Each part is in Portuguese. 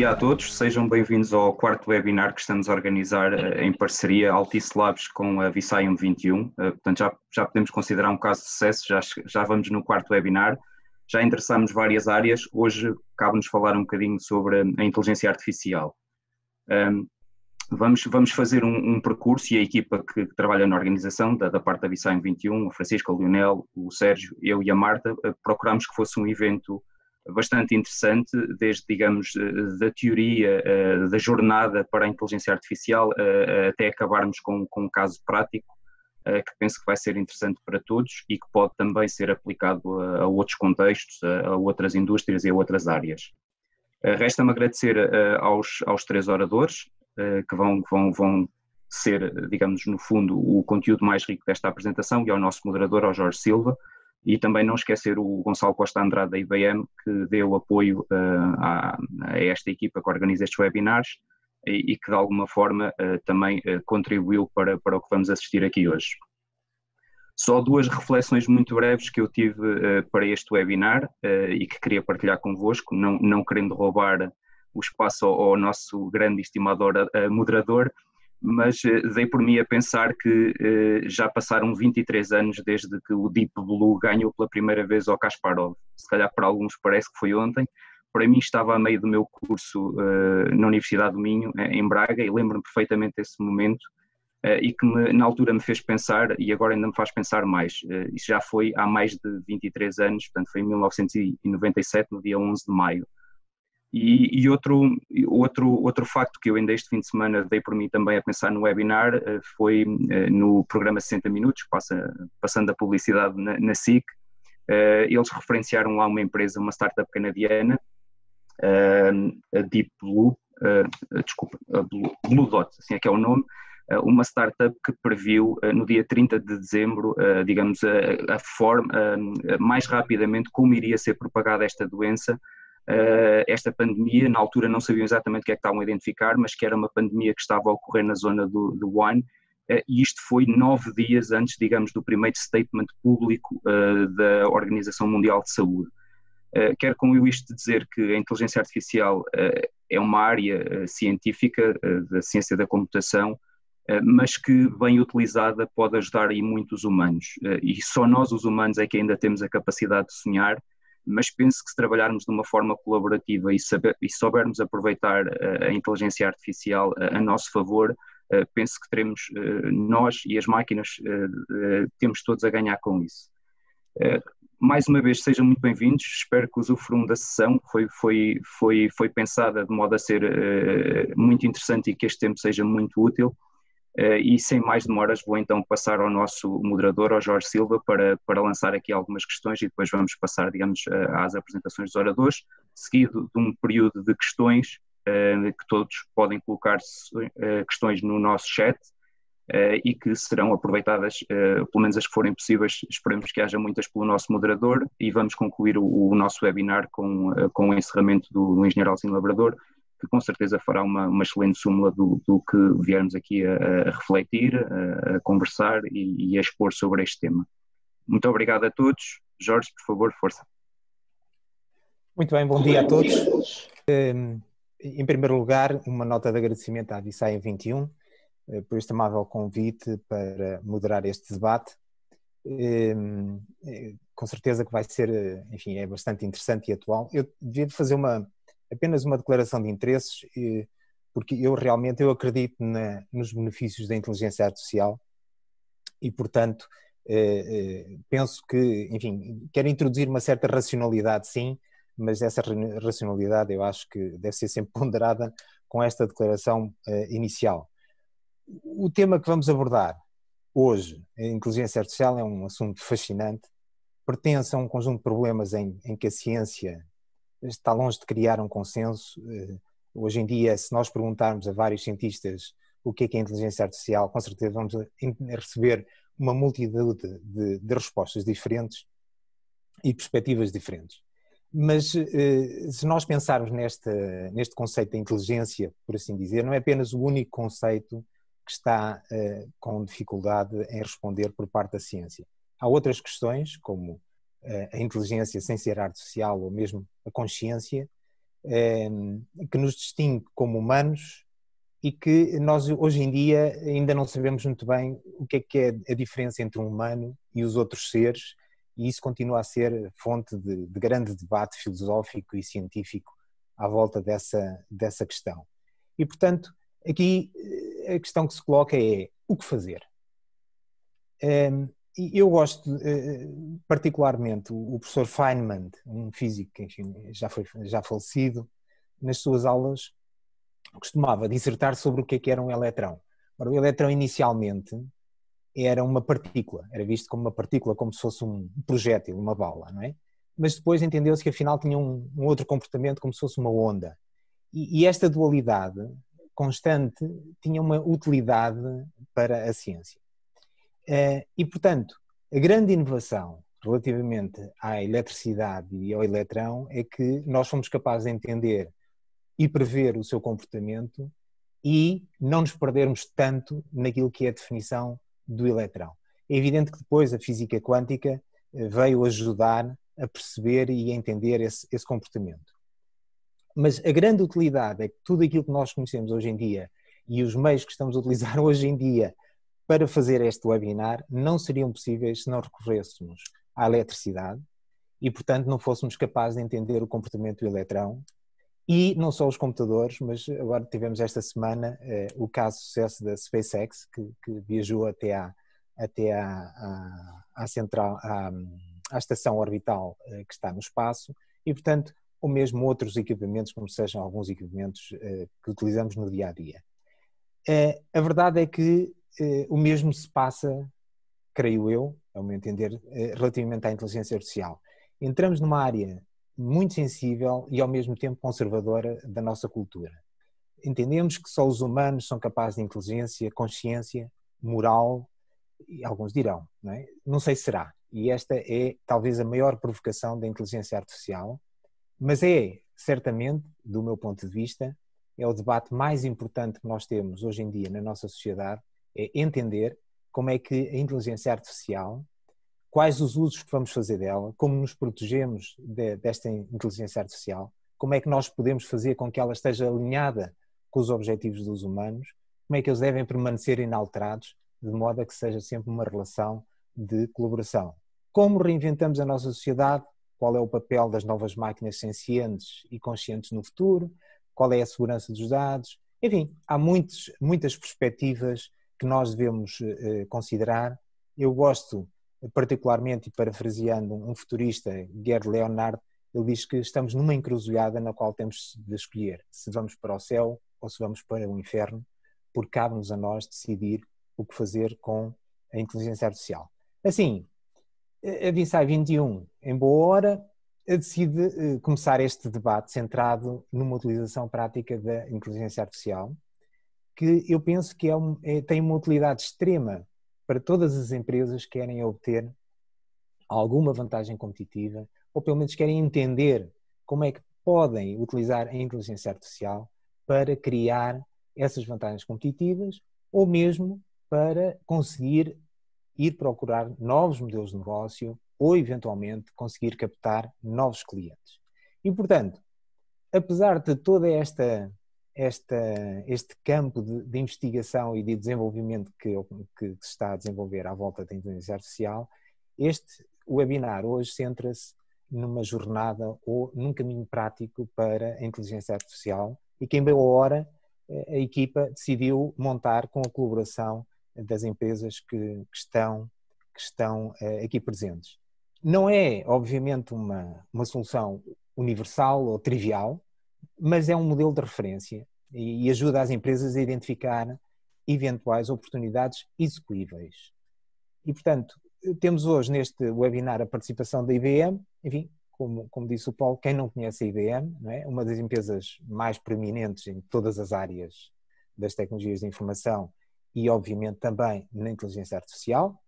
dia a todos, sejam bem-vindos ao quarto webinar que estamos a organizar em parceria Altice Labs com a Visayum 21. Portanto, já podemos considerar um caso de sucesso, já vamos no quarto webinar, já endereçamos várias áreas, hoje cabe-nos falar um bocadinho sobre a inteligência artificial. Vamos fazer um percurso e a equipa que trabalha na organização, da parte da Visayum 21, o Francisco, o Lionel, o Sérgio, eu e a Marta, procuramos que fosse um evento bastante interessante, desde, digamos, da teoria, da jornada para a inteligência artificial, até acabarmos com um caso prático, que penso que vai ser interessante para todos e que pode também ser aplicado a outros contextos, a outras indústrias e a outras áreas. Resta-me agradecer aos três oradores, que vão ser, digamos, no fundo, o conteúdo mais rico desta apresentação, e ao nosso moderador, ao Jorge Silva, e também não esquecer o Gonçalo Costa Andrade da IBM, que deu apoio a esta equipa que organiza estes webinars e que de alguma forma também contribuiu para o que vamos assistir aqui hoje. Só duas reflexões muito breves que eu tive para este webinar e que queria partilhar convosco, não querendo roubar o espaço ao nosso grande e estimado moderador, mas dei por mim a pensar que já passaram 23 anos desde que o Deep Blue ganhou pela primeira vez ao Kasparov. Se calhar para alguns parece que foi ontem, para mim estava a meio do meu curso na Universidade do Minho, em Braga, e lembro-me perfeitamente desse momento e que na altura me fez pensar, e agora ainda me faz pensar mais. Isso já foi há mais de 23 anos, portanto foi em 1997, no dia 11 de maio. E outro facto que eu ainda este fim de semana dei por mim também a pensar no webinar foi no programa 60 Minutos, passando a publicidade na SIC, eles referenciaram lá uma empresa, uma startup canadiana, a Deep Blue, Blue Dot, assim é que é o nome, uma startup que previu no dia 30 de dezembro, digamos, a forma, mais rapidamente como iria ser propagada esta doença, esta pandemia. Na altura não sabiam exatamente o que é que estavam a identificar, mas que era uma pandemia que estava a ocorrer na zona do Wuhan, e isto foi 9 dias antes, digamos, do primeiro statement público da Organização Mundial de Saúde. Quero com isto dizer que a inteligência artificial é uma área científica da ciência da computação, mas que, bem utilizada, pode ajudar aí muitos humanos, e só nós, os humanos, é que ainda temos a capacidade de sonhar, mas penso que se trabalharmos de uma forma colaborativa e soubermos aproveitar a inteligência artificial a nosso favor, penso que teremos, nós e as máquinas, temos todos a ganhar com isso. Mais uma vez, sejam muito bem-vindos, espero que usufruam da sessão, foi pensada de modo a ser muito interessante e que este tempo seja muito útil. E sem mais demoras vou então passar ao nosso moderador, ao Jorge Silva, para lançar aqui algumas questões, e depois vamos passar, digamos, às apresentações dos oradores, seguido de um período de questões, que todos podem colocar questões no nosso chat, e que serão aproveitadas, pelo menos as que forem possíveis. Esperemos que haja muitas pelo nosso moderador, e vamos concluir o nosso webinar com o encerramento do engenheiro Alcino Labrador, que com certeza fará uma excelente súmula do que viermos aqui a refletir, a conversar e a expor sobre este tema. Muito obrigado a todos. Jorge, por favor, força. Muito bem, bom dia a todos. Em primeiro lugar, uma nota de agradecimento à Visayum 21 por este amável convite para moderar este debate. Com certeza que vai ser, enfim, é bastante interessante e atual. Eu devia fazer apenas uma declaração de interesses, porque eu realmente acredito nos benefícios da inteligência artificial e, portanto, penso que, enfim, quero introduzir uma certa racionalidade, sim, mas essa racionalidade eu acho que deve ser sempre ponderada com esta declaração inicial. O tema que vamos abordar hoje, a inteligência artificial, é um assunto fascinante, pertence a um conjunto de problemas em que a ciência está longe de criar um consenso. Hoje em dia, se nós perguntarmos a vários cientistas o que é inteligência artificial, com certeza vamos receber uma multitude de respostas diferentes e perspectivas diferentes. Mas se nós pensarmos neste conceito da inteligência, por assim dizer, não é apenas o único conceito que está com dificuldade em responder por parte da ciência. Há outras questões, como a inteligência sem ser artificial ou mesmo a consciência, que nos distingue como humanos e que nós hoje em dia ainda não sabemos muito bem o que é a diferença entre um humano e os outros seres, e isso continua a ser fonte de grande debate filosófico e científico à volta dessa questão. E, portanto, aqui a questão que se coloca é o que fazer? E eu gosto particularmente, o professor Feynman, um físico que enfim, já falecido, nas suas aulas costumava dissertar sobre o que era um eletrão. Ora, o eletrão inicialmente era uma partícula, era visto como uma partícula, como se fosse um projétil, uma bala, não é? Mas depois entendeu-se que afinal tinha um outro comportamento, como se fosse uma onda. E esta dualidade constante tinha uma utilidade para a ciência. E, portanto, a grande inovação relativamente à eletricidade e ao eletrão é que nós fomos capazes de entender e prever o seu comportamento e não nos perdermos tanto naquilo que é a definição do eletrão. É evidente que depois a física quântica veio ajudar a perceber e a entender esse comportamento. Mas a grande utilidade é que tudo aquilo que nós conhecemos hoje em dia e os meios que estamos a utilizar hoje em dia para fazer este webinar não seriam possíveis se não recorrêssemos à eletricidade e, portanto, não fôssemos capazes de entender o comportamento do eletrão. E não só os computadores, mas agora tivemos esta semana o caso de sucesso da SpaceX, que viajou até à central, à estação orbital que está no espaço, e portanto, ou mesmo outros equipamentos, como sejam alguns equipamentos que utilizamos no dia a dia. A verdade é que o mesmo se passa, creio eu, ao meu entender, relativamente à inteligência artificial. Entramos numa área muito sensível e ao mesmo tempo conservadora da nossa cultura. Entendemos que só os humanos são capazes de inteligência, consciência, moral, e alguns dirão, não é? Não sei se será. E esta é talvez a maior provocação da inteligência artificial, mas é, certamente, do meu ponto de vista, é o debate mais importante que nós temos hoje em dia na nossa sociedade, é entender como é que a inteligência artificial, quais os usos que vamos fazer dela, como nos protegemos desta inteligência artificial, como é que nós podemos fazer com que ela esteja alinhada com os objetivos dos humanos, como é que eles devem permanecer inalterados, de modo a que seja sempre uma relação de colaboração. Como reinventamos a nossa sociedade, qual é o papel das novas máquinas sencientes e conscientes no futuro, qual é a segurança dos dados, enfim, há muitas perspectivas que nós devemos considerar. Eu gosto particularmente, e parafraseando um futurista, Gerd Leonhard, ele diz que estamos numa encruzilhada na qual temos de escolher se vamos para o céu ou se vamos para o inferno, porque cabe-nos a nós decidir o que fazer com a inteligência artificial. Assim, a Visai 21, em boa hora, decide começar este debate centrado numa utilização prática da inteligência artificial, que eu penso que tem uma utilidade extrema para todas as empresas que querem obter alguma vantagem competitiva, ou pelo menos querem entender como é que podem utilizar a inteligência artificial para criar essas vantagens competitivas, ou mesmo para conseguir ir procurar novos modelos de negócio ou, eventualmente, conseguir captar novos clientes. E, portanto, apesar de toda este campo de investigação e de desenvolvimento que se está a desenvolver à volta da inteligência artificial, este webinar hoje centra-se numa jornada ou num caminho prático para a inteligência artificial e que em boa hora a equipa decidiu montar com a colaboração das empresas que estão aqui presentes. Não é, obviamente, uma solução universal ou trivial, mas é um modelo de referência e ajuda as empresas a identificar eventuais oportunidades execuíveis. E, portanto, temos hoje neste webinar a participação da IBM, enfim, como disse o Paulo, quem não conhece a IBM, não é? Uma das empresas mais preeminentes em todas as áreas das tecnologias de informação e, obviamente, também na inteligência artificial,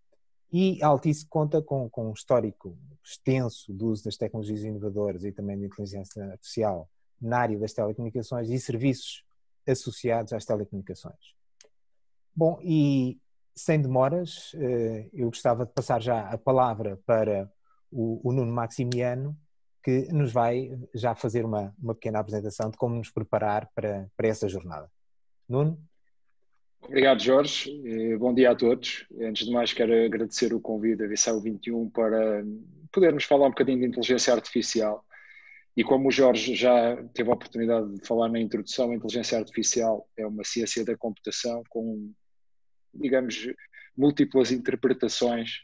e a Altice conta com um histórico extenso do uso das tecnologias inovadoras e também da inteligência artificial na área das telecomunicações e serviços associados às telecomunicações. Bom, e sem demoras, eu gostava de passar já a palavra para o Nuno Maximiano, que nos vai já fazer uma pequena apresentação de como nos preparar para essa jornada. Nuno? Obrigado, Jorge. Bom dia a todos. Antes de mais, quero agradecer o convite da Visão 21 para podermos falar um bocadinho de inteligência artificial. E como o Jorge já teve a oportunidade de falar na introdução, a inteligência artificial é uma ciência da computação com, digamos, múltiplas interpretações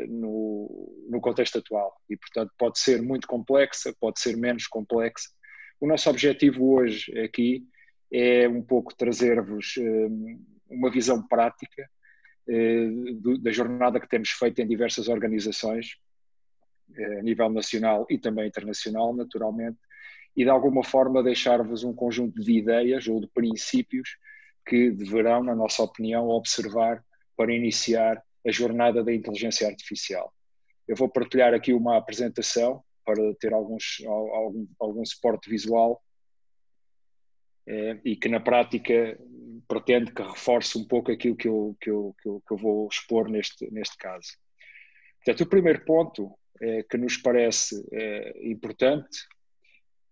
no contexto atual. E, portanto, pode ser muito complexa, pode ser menos complexa. O nosso objetivo hoje aqui é um pouco trazer-vos uma visão prática da jornada que temos feito em diversas organizações, a nível nacional e também internacional, naturalmente, e de alguma forma deixar-vos um conjunto de ideias ou de princípios que deverão, na nossa opinião, observar para iniciar a jornada da inteligência artificial. Eu vou partilhar aqui uma apresentação para ter algum suporte visual e que na prática pretende que reforce um pouco aquilo que eu vou expor neste caso. Portanto, o primeiro ponto que nos parece importante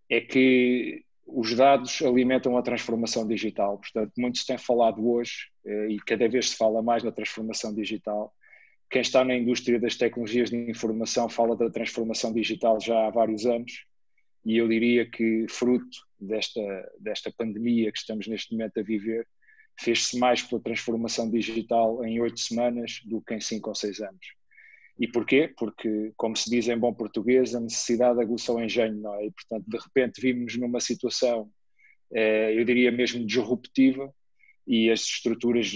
é que os dados alimentam a transformação digital. Portanto, muito se tem falado hoje e cada vez se fala mais na transformação digital. Quem está na indústria das tecnologias de informação fala da transformação digital já há vários anos e eu diria que fruto desta pandemia que estamos neste momento a viver, fez-se mais pela transformação digital em 8 semanas do que em 5 ou 6 anos. E porquê? Porque, como se diz em bom português, a necessidade aguça o engenho, não é? E, portanto, de repente vimos numa situação, eu diria mesmo disruptiva, e as estruturas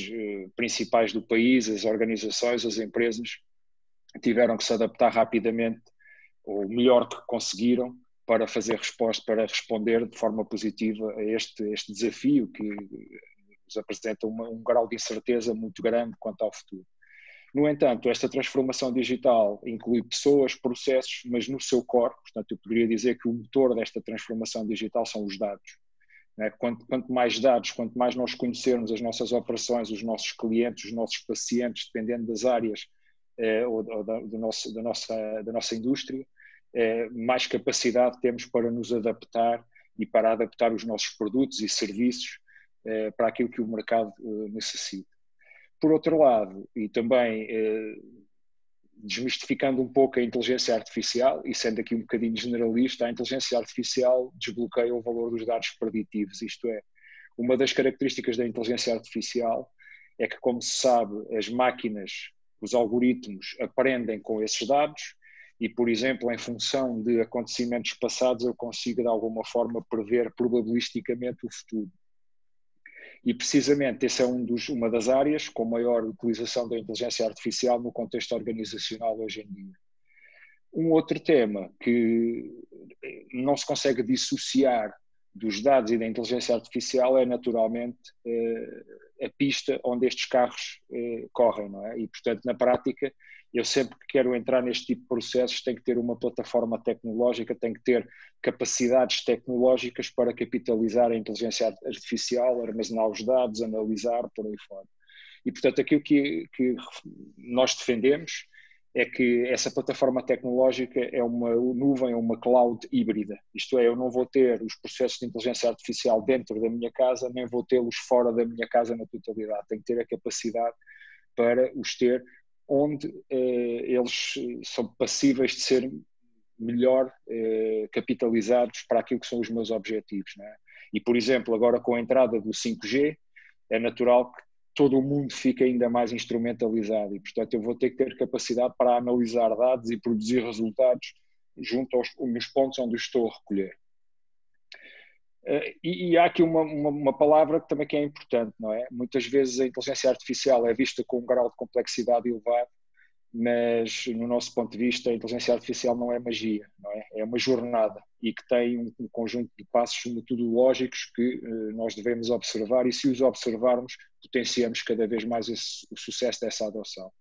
principais do país, as organizações, as empresas, tiveram que se adaptar rapidamente, ou melhor que conseguiram, para fazer resposta, para responder de forma positiva a este desafio que nos apresenta um grau de incerteza muito grande quanto ao futuro. No entanto, esta transformação digital inclui pessoas, processos, mas no seu core, portanto eu poderia dizer que o motor desta transformação digital ssão os dados. Quanto mais dados, quanto mais nós conhecermos as nossas operações, os nossos clientes, os nossos pacientes, dependendo das áreas ou da nossa indústria, mais capacidade temos para nos adaptar e para adaptar os nossos produtos e serviços para aquilo que o mercado necessita. Por outro lado, e também desmistificando um pouco a inteligência artificial, e sendo aqui um bocadinho generalista, a inteligência artificial desbloqueia o valor dos dados preditivos, isto é, uma das características da inteligência artificial é que, como se sabe, as máquinas, os algoritmos aprendem com esses dados e, por exemplo, em função de acontecimentos passados, eu consigo de alguma forma prever probabilisticamente o futuro. E precisamente essa é uma das áreas com maior utilização da inteligência artificial no contexto organizacional hoje em dia. Um outro tema que não se consegue dissociar dos dados e da inteligência artificial é naturalmente a pista onde estes carros correm, não é? E portanto na prática eu sempre que quero entrar neste tipo de processos tenho que ter uma plataforma tecnológica, tenho que ter capacidades tecnológicas para capitalizar a inteligência artificial, armazenar os dados, analisar, por aí fora. E portanto aquilo que nós defendemos é que essa plataforma tecnológica é uma nuvem, é uma cloud híbrida. Isto é, eu não vou ter os processos de inteligência artificial dentro da minha casa, nem vou tê-los fora da minha casa na totalidade. Tenho que ter a capacidade para os ter onde eles são passíveis de ser melhor capitalizados para aquilo que são os meus objetivos, não é? E, por exemplo, agora com a entrada do 5G, é natural que todo o mundo fica ainda mais instrumentalizado e, portanto, eu vou ter que ter capacidade para analisar dados e produzir resultados junto nos pontos onde os estou a recolher. E há aqui uma palavra que também é importante, não é? Muitas vezes a inteligência artificial é vista com um grau de complexidade elevado, mas no nosso ponto de vista a inteligência artificial não é magia, não é? É uma jornada e que tem um conjunto de passos metodológicos que nós devemos observar e se os observarmos potenciamos cada vez mais o sucesso dessa adoção.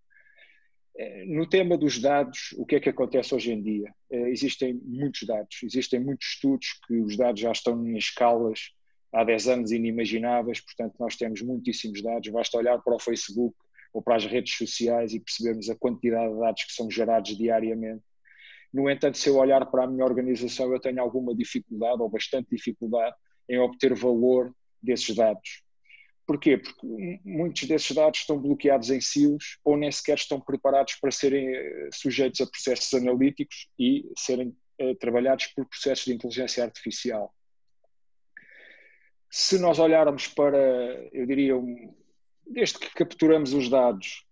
No tema dos dados, o que é que acontece hoje em dia? Existem muitos dados, existem muitos estudos que os dados já estão em escalas há 10 anos inimagináveis, portanto nós temos muitíssimos dados, basta olhar para o Facebook, ou para as redes sociais e percebermos a quantidade de dados que são gerados diariamente. No entanto, se eu olhar para a minha organização, eu tenho alguma dificuldade, ou bastante dificuldade, em obter valor desses dados. Porquê? Porque muitos desses dados estão bloqueados em silos ou nem sequer estão preparados para serem sujeitos a processos analíticos e serem trabalhados por processos de inteligência artificial. Se nós olharmos para, eu diria, desde que capturamos os dados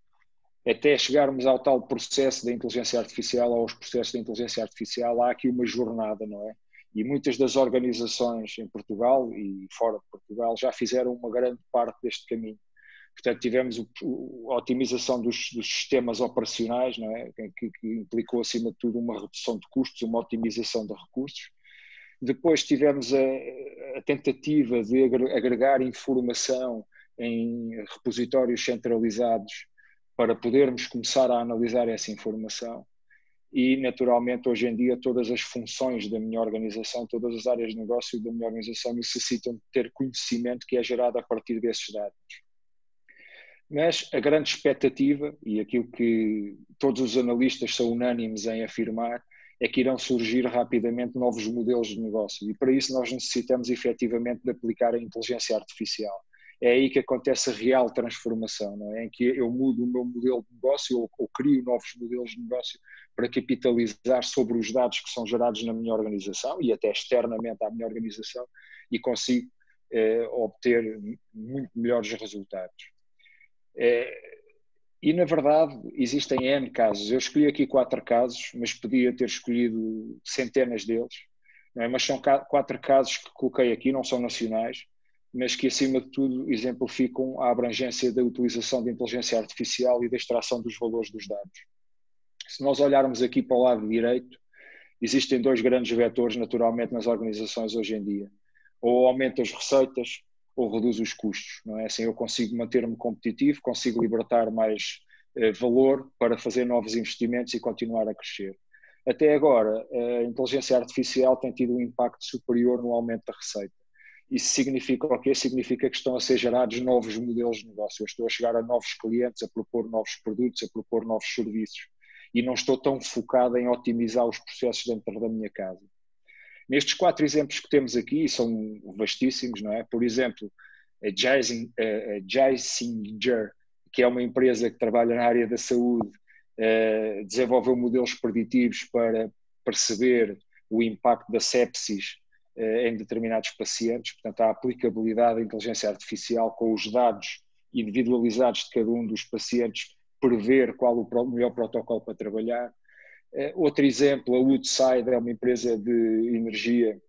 até chegarmos ao tal processo da inteligência artificial, aos processos da inteligência artificial, há aqui uma jornada, não é? E muitas das organizações em Portugal e fora de Portugal já fizeram uma grande parte deste caminho. Portanto, tivemos a otimização dos sistemas operacionais, não é? Que implicou, acima de tudo, uma redução de custos, uma otimização de recursos. Depois tivemos a tentativa de agregar informação em repositórios centralizados para podermos começar a analisar essa informação. E, naturalmente, hoje em dia, todas as funções da minha organização, todas as áreas de negócio da minha organização necessitam de ter conhecimento que é gerado a partir desses dados. Mas a grande expectativa, e aquilo que todos os analistas são unânimes em afirmar, é que irão surgir rapidamente novos modelos de negócio. E para isso nós necessitamos efetivamente de aplicar a inteligência artificial. É aí que acontece a real transformação, não é? Em que eu mudo o meu modelo de negócio ou crio novos modelos de negócio para capitalizar sobre os dados que são gerados na minha organização e até externamente à minha organização e consigo obter muito melhores resultados. E, na verdade, existem N casos. Eu escolhi aqui 4 casos, mas podia ter escolhido centenas deles, não é? Mas são 4 casos que coloquei aqui, não são nacionais, mas que, acima de tudo, exemplificam a abrangência da utilização da inteligência artificial e da extração dos valores dos dados. Se nós olharmos aqui para o lado direito, existem 2 grandes vetores, naturalmente, nas organizações hoje em dia. Ou aumenta as receitas, ou reduz os custos, não é? Assim eu consigo manter-me competitivo, consigo libertar mais valor para fazer novos investimentos e continuar a crescer. Até agora, a inteligência artificial tem tido um impacto superior no aumento da receita. Isso significa o quê? Significa que estão a ser gerados novos modelos de negócio. Eu estou a chegar a novos clientes, a propor novos produtos, a propor novos serviços. E não estou tão focado em otimizar os processos dentro da minha casa. Nestes 4 exemplos que temos aqui, são vastíssimos, não é? Por exemplo, a Geisinger, que é uma empresa que trabalha na área da saúde, desenvolveu modelos preditivos para perceber o impacto da sepsis em determinados pacientes. Portanto, a aplicabilidade da inteligência artificial com os dados individualizados de cada um dos pacientes, prever qual o melhor protocolo para trabalhar. Outro exemplo, a Woodside é uma empresa de energia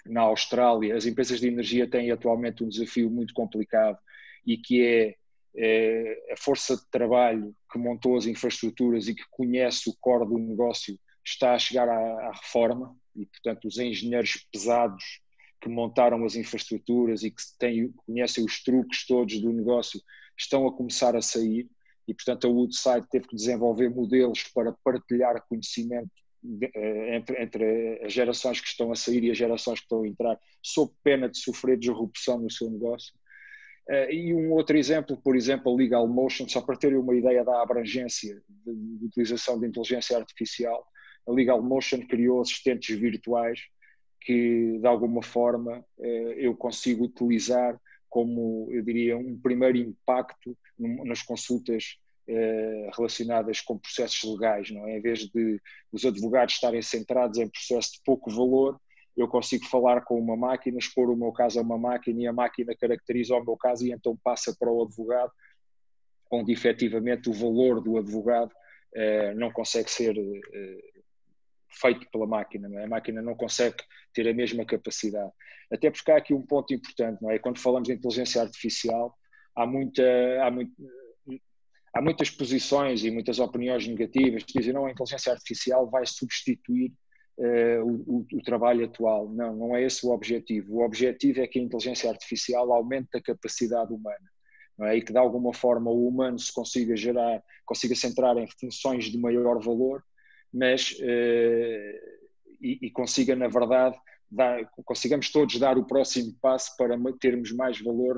na Austrália. As empresas de energia têm atualmente um desafio muito complicado e que é a força de trabalho que montou as infraestruturas e que conhece o core do negócio está a chegar à reforma e, portanto, os engenheiros pesados que montaram as infraestruturas e que conhecem os truques todos do negócio estão a começar a sair. E, portanto, a Woodside teve que desenvolver modelos para partilhar conhecimento entre as gerações que estão a sair e as gerações que estão a entrar, sob pena de sofrer disrupção no seu negócio. E um outro exemplo, por exemplo, a Legal Motion, só para terem uma ideia da abrangência de utilização de inteligência artificial, a Legal Motion criou assistentes virtuais que, de alguma forma, eu consigo utilizar como, eu diria, um primeiro impacto nas consultas relacionadas com processos legais, não é? Em vez de os advogados estarem centrados em processos de pouco valor, eu consigo falar com uma máquina, expor o meu caso a uma máquina e a máquina caracteriza o meu caso e então passa para o advogado, onde efetivamente o valor do advogado não consegue ser feito pela máquina, não é? A máquina não consegue ter a mesma capacidade. Até porque há aqui um ponto importante, não é? Quando falamos de inteligência artificial, há muitas posições e muitas opiniões negativas que dizem não, a inteligência artificial vai substituir o trabalho atual. Não, não é esse o objetivo. O objetivo é que a inteligência artificial aumente a capacidade humana, não é? E que de alguma forma o humano se consiga centrar em funções de maior valor, mas consiga, na verdade, consigamos todos dar o próximo passo para termos mais valor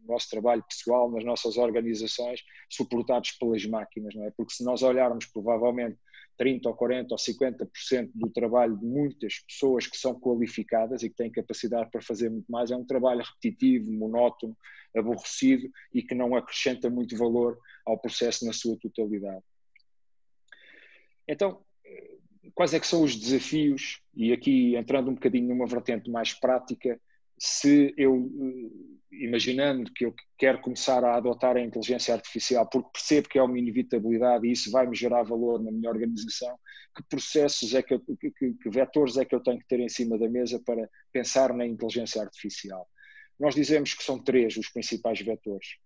nosso trabalho pessoal, nas nossas organizações, suportados pelas máquinas, não é? Porque se nós olharmos provavelmente 30% ou 40% ou 50% do trabalho de muitas pessoas que são qualificadas e que têm capacidade para fazer muito mais, é um trabalho repetitivo, monótono, aborrecido e que não acrescenta muito valor ao processo na sua totalidade. Então, quais é que são os desafios? E aqui, entrando um bocadinho numa vertente mais prática, se eu, imaginando que eu quero começar a adotar a inteligência artificial, porque percebo que é uma inevitabilidade e isso vai-me gerar valor na minha organização, que processos é que vetores é que eu tenho que ter em cima da mesa para pensar na inteligência artificial? Nós dizemos que são 3 os principais vetores.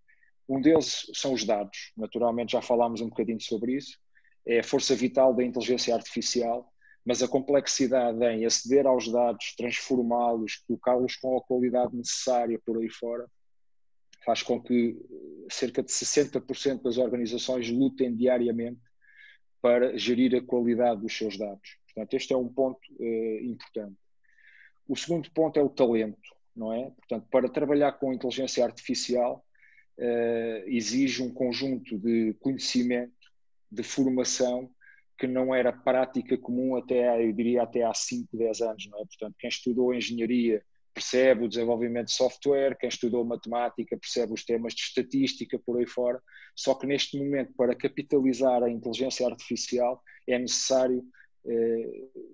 Um deles são os dados, naturalmente já falámos um bocadinho sobre isso, é a força vital da inteligência artificial, mas a complexidade em aceder aos dados, transformá-los, colocá-los com a qualidade necessária por aí fora, faz com que cerca de 60% das organizações lutem diariamente para gerir a qualidade dos seus dados. Portanto, este é um ponto importante. O segundo ponto é o talento, não é? Portanto, para trabalhar com inteligência artificial, exige um conjunto de conhecimento, de formação, que não era prática comum eu diria até há 5, 10 anos, não é? Portanto, quem estudou engenharia percebe o desenvolvimento de software, quem estudou matemática percebe os temas de estatística por aí fora, só que neste momento, para capitalizar a inteligência artificial, é necessário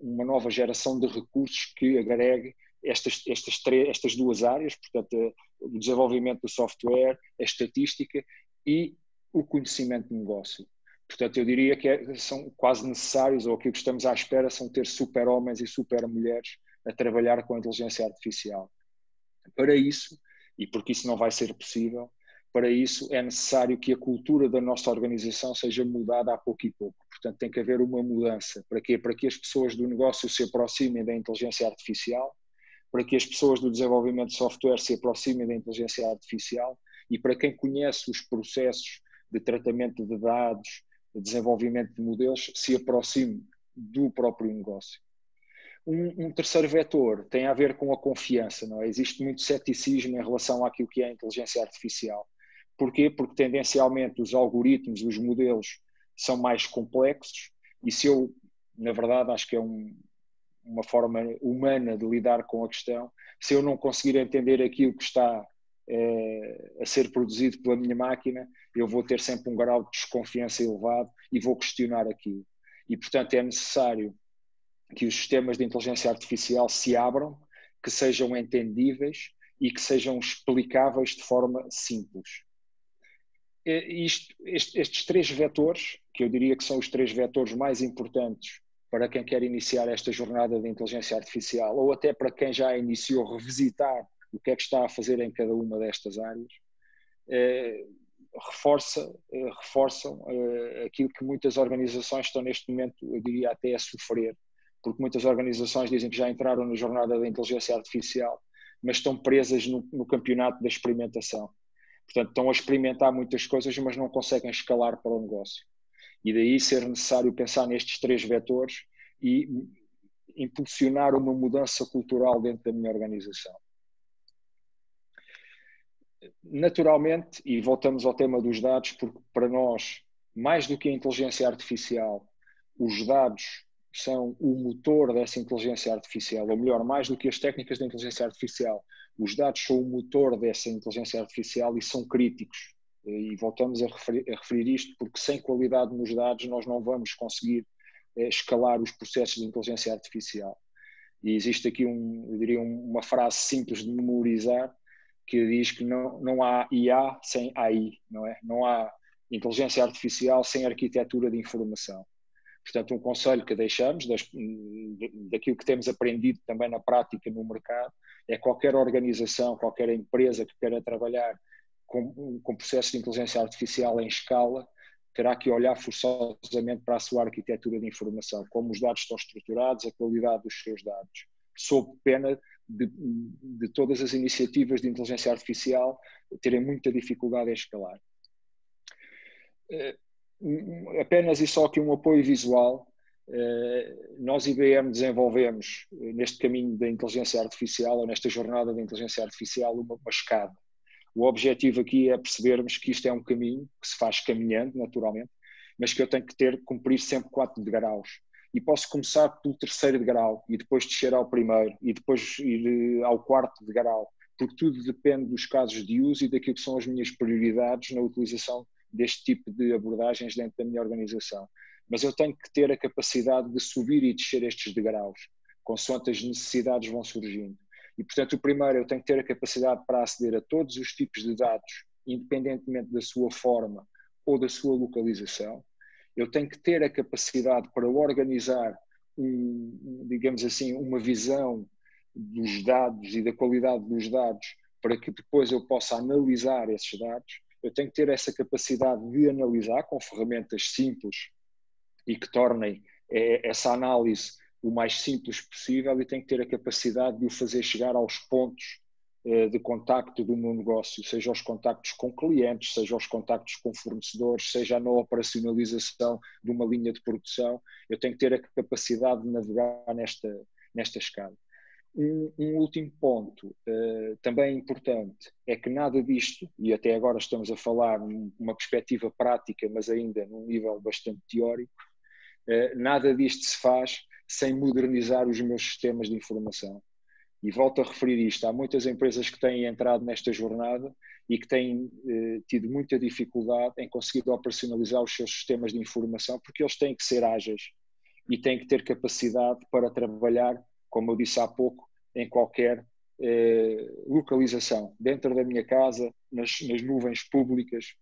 uma nova geração de recursos que agregue estas 2 áreas, portanto, o desenvolvimento do software, a estatística e o conhecimento de negócio. Portanto, eu diria que são quase necessários, ou aquilo que estamos à espera são ter super-homens e super-mulheres a trabalhar com a inteligência artificial. Para isso, e porque isso não vai ser possível, para isso é necessário que a cultura da nossa organização seja mudada a pouco e pouco. Portanto, tem que haver uma mudança. Para quê? Para que as pessoas do negócio se aproximem da inteligência artificial, para que as pessoas do desenvolvimento de software se aproximem da inteligência artificial e para quem conhece os processos de tratamento de dados, de desenvolvimento de modelos, se aproxime do próprio negócio. Um terceiro vetor tem a ver com a confiança, não é? Existe muito ceticismo em relação àquilo que é a inteligência artificial. Porquê? Porque tendencialmente os algoritmos, os modelos são mais complexos e se eu, na verdade, acho que é uma forma humana de lidar com a questão, se eu não conseguir entender aquilo que está a ser produzido pela minha máquina, eu vou ter sempre um grau de desconfiança elevado e vou questionar aquilo. E, portanto, é necessário que os sistemas de inteligência artificial se abram, que sejam entendíveis e que sejam explicáveis de forma simples. Estes 3 vetores, que eu diria que são os 3 vetores mais importantes para quem quer iniciar esta jornada de inteligência artificial, ou até para quem já iniciou, revisitar o que é que está a fazer em cada uma destas áreas, reforçam aquilo que muitas organizações estão neste momento, eu diria até a sofrer, porque muitas organizações dizem que já entraram na jornada da inteligência artificial, mas estão presas no campeonato da experimentação. Portanto, estão a experimentar muitas coisas, mas não conseguem escalar para o negócio. E daí ser necessário pensar nestes 3 vetores e impulsionar uma mudança cultural dentro da minha organização. Naturalmente, e voltamos ao tema dos dados, porque para nós, mais do que a inteligência artificial, os dados são o motor dessa inteligência artificial, ou melhor, mais do que as técnicas de inteligência artificial, os dados são o motor dessa inteligência artificial e são críticos. E voltamos a referir isto porque sem qualidade nos dados nós não vamos conseguir escalar os processos de inteligência artificial. E existe aqui eu diria uma frase simples de memorizar que diz que não há IA sem AI, não é? Não há inteligência artificial sem arquitetura de informação. Portanto, um conselho que deixamos, daquilo que temos aprendido também na prática no mercado, é qualquer organização, qualquer empresa que queira trabalhar com processos de inteligência artificial em escala, terá que olhar forçosamente para a sua arquitetura de informação, como os dados estão estruturados, a qualidade dos seus dados, sob pena de todas as iniciativas de inteligência artificial terem muita dificuldade em escalar. Apenas e só aqui um apoio visual, nós IBM desenvolvemos neste caminho da inteligência artificial, ou nesta jornada da inteligência artificial, uma escada. O objetivo aqui é percebermos que isto é um caminho que se faz caminhando, naturalmente, mas que eu tenho que cumprir sempre 4 degraus. E posso começar pelo 3º degrau e depois descer ao 1º e depois ir ao 4º degrau, porque tudo depende dos casos de uso e daquilo que são as minhas prioridades na utilização deste tipo de abordagens dentro da minha organização. Mas eu tenho que ter a capacidade de subir e descer estes degraus, consoante as necessidades vão surgindo. E, portanto, o primeiro, eu tenho que ter a capacidade para aceder a todos os tipos de dados, independentemente da sua forma ou da sua localização. Eu tenho que ter a capacidade para organizar, digamos assim, uma visão dos dados e da qualidade dos dados, para que depois eu possa analisar esses dados. Eu tenho que ter essa capacidade de analisar com ferramentas simples e que tornem essa análise o mais simples possível, e tenho que ter a capacidade de o fazer chegar aos pontos de contacto do meu negócio, seja aos contactos com clientes, seja aos contactos com fornecedores, seja na operacionalização de uma linha de produção. Eu tenho que ter a capacidade de navegar nesta escala. Um último ponto também importante é que nada disto, e até agora estamos a falar numa perspectiva prática, mas ainda num nível bastante teórico, nada disto se faz sem modernizar os meus sistemas de informação. E volto a referir isto, há muitas empresas que têm entrado nesta jornada e que têm tido muita dificuldade em conseguir operacionalizar os seus sistemas de informação, porque eles têm que ser ágeis e têm que ter capacidade para trabalhar, como eu disse há pouco, em qualquer localização, dentro da minha casa, nas nuvens públicas,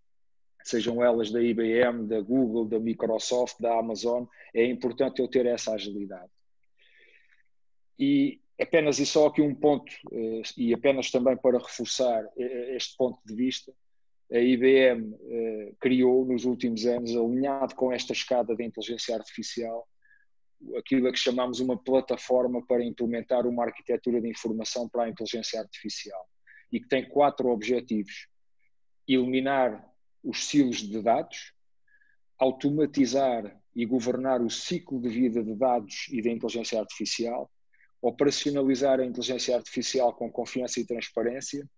sejam elas da IBM, da Google, da Microsoft, da Amazon. É importante eu ter essa agilidade. E apenas e só aqui um ponto, e apenas também para reforçar este ponto de vista, a IBM criou nos últimos anos, alinhado com esta escada de inteligência artificial, aquilo a que chamamos uma plataforma para implementar uma arquitetura de informação para a inteligência artificial, e que tem 4 objetivos: eliminar os silos de dados, automatizar e governar o ciclo de vida de dados e da inteligência artificial, operacionalizar a inteligência artificial com confiança e transparência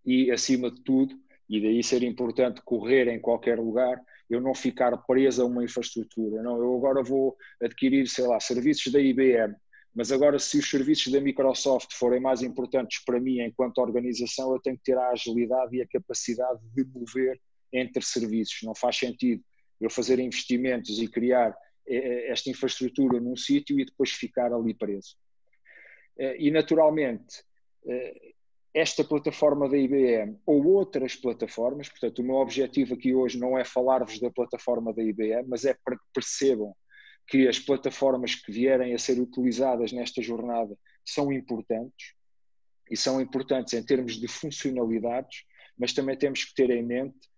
e, acima de tudo, e daí ser importante correr em qualquer lugar, eu não ficar preso a uma infraestrutura. Não, eu agora vou adquirir, sei lá, serviços da IBM, mas agora se os serviços da Microsoft forem mais importantes para mim enquanto organização, eu tenho que ter a agilidade e a capacidade de mover entre serviços. Não faz sentido eu fazer investimentos e criar esta infraestrutura num sítio e depois ficar ali preso. E naturalmente, esta plataforma da IBM ou outras plataformas, portanto o meu objetivo aqui hoje não é falar-vos da plataforma da IBM, mas é para que percebam que as plataformas que vierem a ser utilizadas nesta jornada são importantes, e são importantes em termos de funcionalidades, mas também temos que ter em mente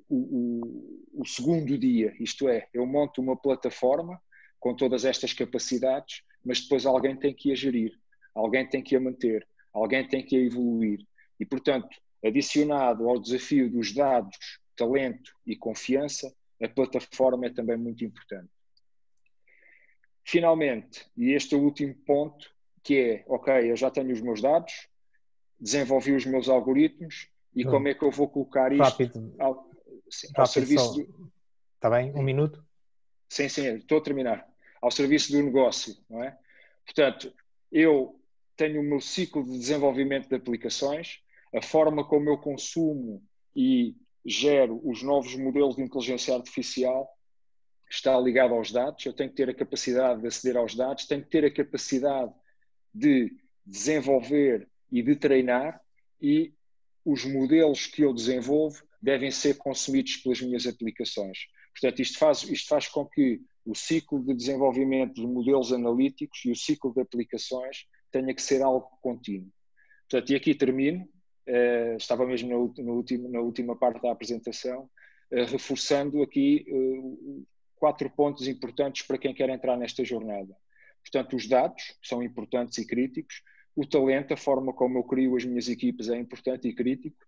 o segundo dia, isto é, eu monto uma plataforma com todas estas capacidades, mas depois alguém tem que a gerir, alguém tem que a manter, alguém tem que a evoluir. E, portanto, adicionado ao desafio dos dados, talento e confiança, a plataforma é também muito importante. Finalmente, e este é o último ponto, que é, ok, eu já tenho os meus dados, desenvolvi os meus algoritmos, e como é que eu vou colocar isto ao serviço do... Está bem? Um minuto? Sim, estou a terminar. Ao serviço do negócio, não é? Portanto, eu tenho o meu ciclo de desenvolvimento de aplicações, a forma como eu consumo e gero os novos modelos de inteligência artificial está ligado aos dados. Eu tenho que ter a capacidade de aceder aos dados, tenho que ter a capacidade de desenvolver e de treinar, e os modelos que eu desenvolvo devem ser consumidos pelas minhas aplicações. Portanto, isto faz com que o ciclo de desenvolvimento de modelos analíticos e o ciclo de aplicações tenha que ser algo contínuo. Portanto, e aqui termino, estava mesmo na última parte da apresentação, reforçando aqui 4 pontos importantes para quem quer entrar nesta jornada. Portanto, os dados são importantes e críticos, o talento, a forma como eu crio as minhas equipas é importante e crítico,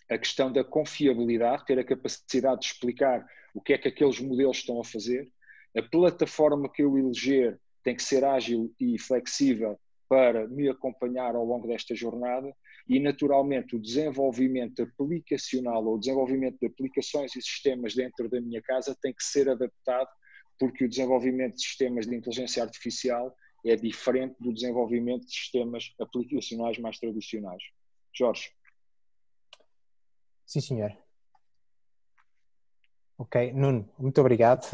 a questão da confiabilidade, ter a capacidade de explicar o que é que aqueles modelos estão a fazer, a plataforma que eu eleger tem que ser ágil e flexível para me acompanhar ao longo desta jornada, e naturalmente o desenvolvimento aplicacional ou o desenvolvimento de aplicações e sistemas dentro da minha casa tem que ser adaptado, porque o desenvolvimento de sistemas de inteligência artificial é diferente do desenvolvimento de sistemas aplicacionais mais tradicionais. Jorge. Sim, senhor. Ok, Nuno, muito obrigado.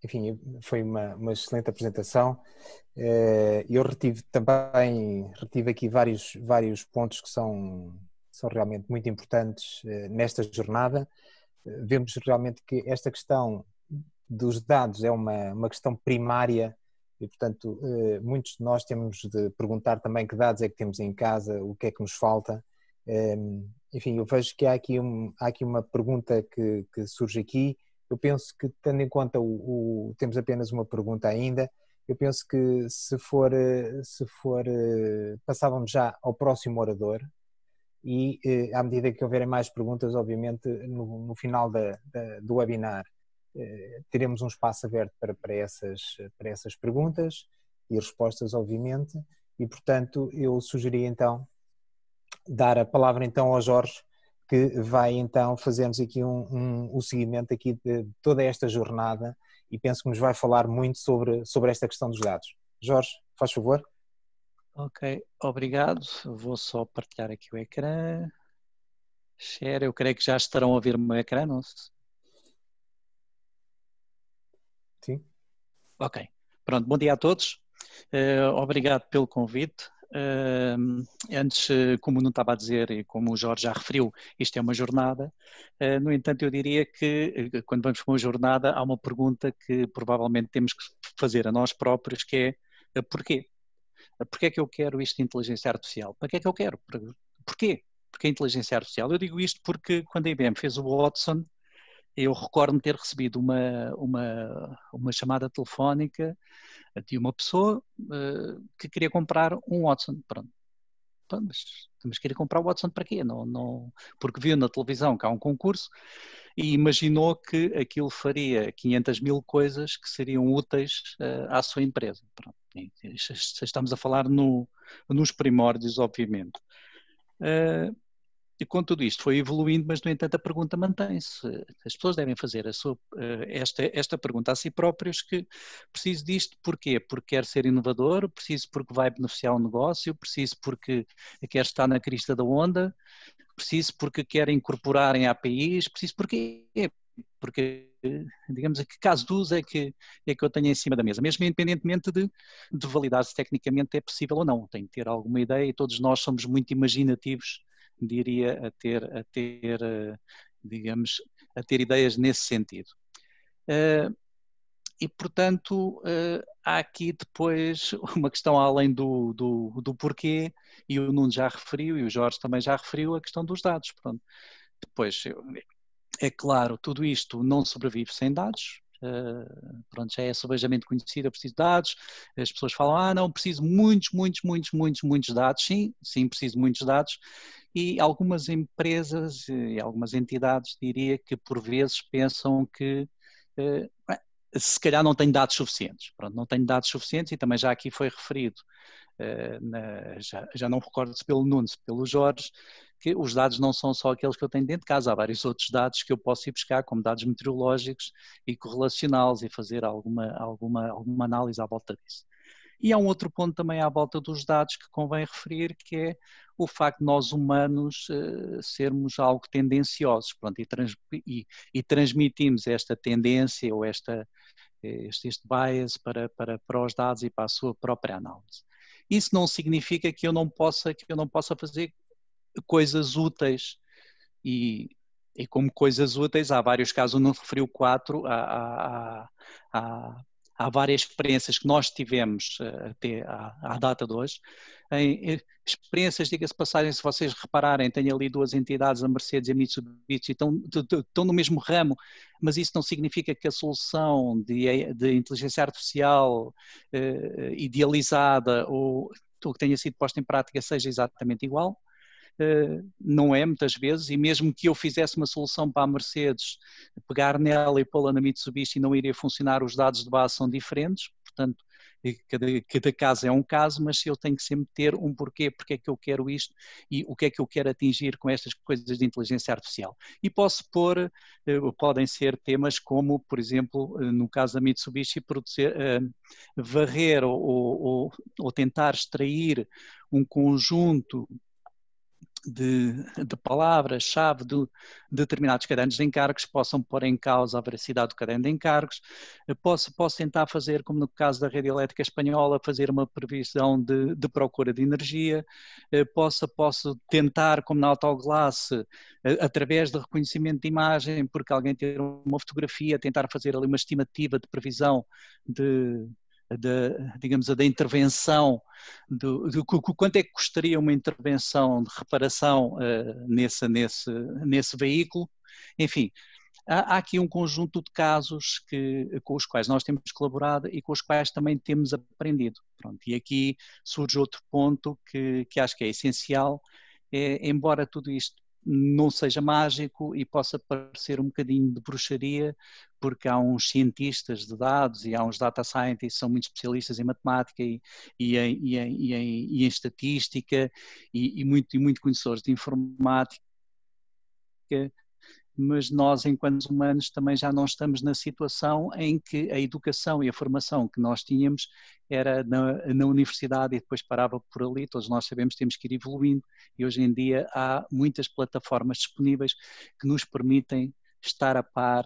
Enfim, foi uma excelente apresentação. Eu retive aqui vários pontos que são realmente muito importantes nesta jornada. Vemos realmente que esta questão dos dados é uma questão primária e, portanto, muitos de nós temos de perguntar também que dados é que temos em casa, o que é que nos falta. Enfim, eu vejo que há aqui uma pergunta que surge aqui. Eu penso que, tendo em conta temos apenas uma pergunta ainda, eu penso que se for passávamos já ao próximo orador e, à medida que houverem mais perguntas, obviamente, no final do webinar, teremos um espaço aberto para essas perguntas e respostas, obviamente, e, portanto, eu sugeria então dar a palavra então ao Jorge, que vai então fazer-nos aqui o seguimento aqui de toda esta jornada e penso que nos vai falar muito sobre esta questão dos dados. Jorge, faz favor. Ok, obrigado. Vou só partilhar aqui o ecrã. Share, eu creio que já estarão a ver o meu ecrã, não sei. Sim. Ok, pronto, bom dia a todos. Obrigado pelo convite. Antes, como não estava a dizer e como o Jorge já referiu, isto é uma jornada. No entanto, eu diria que quando vamos para uma jornada há uma pergunta que provavelmente temos que fazer a nós próprios, que é porquê? Porquê é que eu quero isto de inteligência artificial? Para que é que eu quero? Porquê? Porque a inteligência artificial? Eu digo isto porque quando a IBM fez o Watson, eu recordo-me ter recebido uma chamada telefónica de uma pessoa que queria comprar um Watson. Pronto. Mas queria comprar o Watson para quê? Não, porque viu na televisão que há um concurso e imaginou que aquilo faria 500.000 coisas que seriam úteis à sua empresa. Pronto. Estamos a falar nos primórdios, obviamente. E com tudo isto foi evoluindo, mas no entanto a pergunta mantém-se. As pessoas devem fazer esta pergunta a si próprios, que preciso disto porquê? Porque quer ser inovador, preciso porque vai beneficiar o negócio, preciso porque quer estar na crista da onda, preciso porque quer incorporar em APIs, preciso porque digamos, a que caso de uso é que eu tenho em cima da mesa, mesmo independentemente de validar se tecnicamente é possível ou não. Tenho que ter alguma ideia e todos nós somos muito imaginativos, diria, a ter ideias nesse sentido. E, portanto, há aqui depois uma questão além do porquê, e o Nuno já referiu, e o Jorge também já referiu, a questão dos dados. Pronto. Depois, é claro, tudo isto não sobrevive sem dados. Pronto, já é sobejamente conhecido, eu preciso de dados. As pessoas falam, não, preciso muitos dados. Sim, preciso de muitos dados. E algumas empresas e algumas entidades, diria que por vezes pensam que se calhar não tenho dados suficientes. Pronto, não tenho dados suficientes e também já aqui foi referido, já não recordo se pelo Nuno, se pelo Jorge, que os dados não são só aqueles que eu tenho dentro de casa, há vários outros dados que eu posso ir buscar, como dados meteorológicos e correlacionais, e fazer alguma análise à volta disso. E há um outro ponto também à volta dos dados que convém referir, que é o facto de nós humanos sermos algo tendenciosos, pronto, e transmitimos esta tendência ou este bias para os dados e para a sua própria análise. Isso não significa que eu não possa fazer coisas úteis, e como coisas úteis há vários casos, eu não referi 4, há várias experiências que nós tivemos até à data de hoje. Em experiências, diga-se passagem, se vocês repararem, tenho ali duas entidades, a Mercedes e a Mitsubishi, estão no mesmo ramo, mas isso não significa que a solução de inteligência artificial idealizada ou que tenha sido posta em prática seja exatamente igual. Não é, muitas vezes, e mesmo que eu fizesse uma solução para a Mercedes, pegar nela e pô-la na Mitsubishi, não iria funcionar, os dados de base são diferentes, portanto, cada caso é um caso, mas eu tenho que sempre ter um porquê, porque é que eu quero isto e o que é que eu quero atingir com estas coisas de inteligência artificial. E posso pôr, podem ser temas como, por exemplo, no caso da Mitsubishi, varrer ou tentar extrair um conjunto de palavras-chave de determinados cadernos de encargos possam pôr em causa a veracidade do caderno de encargos. Posso tentar fazer, como no caso da rede elétrica espanhola, fazer uma previsão de procura de energia. Posso tentar, como na Autoglass, através de reconhecimento de imagem, porque alguém ter uma fotografia, tentar fazer ali uma estimativa de previsão digamos, da intervenção, quanto é que custaria uma intervenção de reparação nesse veículo. Enfim, há aqui um conjunto de casos com os quais nós temos colaborado e com os quais também temos aprendido. Pronto, e aqui surge outro ponto que acho que é essencial, embora tudo isto não seja mágico e possa parecer um bocadinho de bruxaria, porque há uns cientistas de dados e há uns data scientists que são muito especialistas em matemática e em estatística e muito conhecedores de informática, mas nós, enquanto humanos, também já não estamos na situação em que a educação e a formação que nós tínhamos era na universidade e depois parava por ali. Todos nós sabemos que temos que ir evoluindo e hoje em dia há muitas plataformas disponíveis que nos permitem estar a par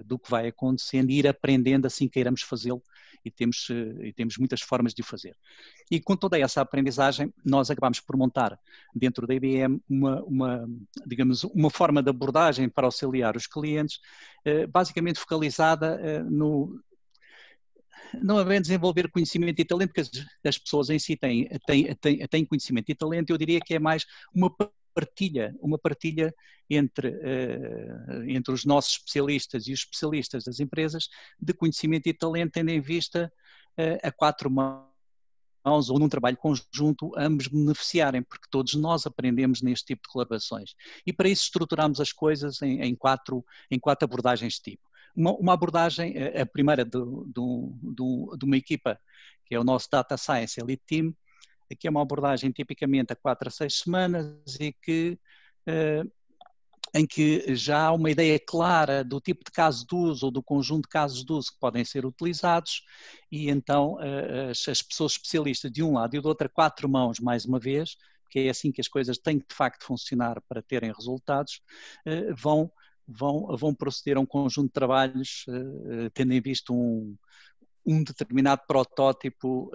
do que vai acontecendo e ir aprendendo assim que queiramos fazê-lo e temos muitas formas de o fazer. E com toda essa aprendizagem, nós acabamos por montar dentro da IBM digamos, uma forma de abordagem para auxiliar os clientes, basicamente focalizada não é bem desenvolver conhecimento e talento, porque as pessoas em si têm conhecimento e talento. Eu diria que é mais uma partilha entre os nossos especialistas e os especialistas das empresas de conhecimento e talento, tendo em vista a 4 mãos ou num trabalho conjunto, ambos beneficiarem, porque todos nós aprendemos neste tipo de colaborações. E para isso estruturamos as coisas em quatro abordagens de tipo. Uma abordagem, a primeira de uma equipa, que é o nosso Data Science Elite Team. Aqui é uma abordagem tipicamente a 4 a 6 semanas e em que já há uma ideia clara do tipo de caso de uso ou do conjunto de casos de uso que podem ser utilizados e então as pessoas especialistas de um lado e do outro, a 4 mãos mais uma vez, que é assim que as coisas têm que de facto funcionar para terem resultados, vão proceder a um conjunto de trabalhos tendo em vista um determinado protótipo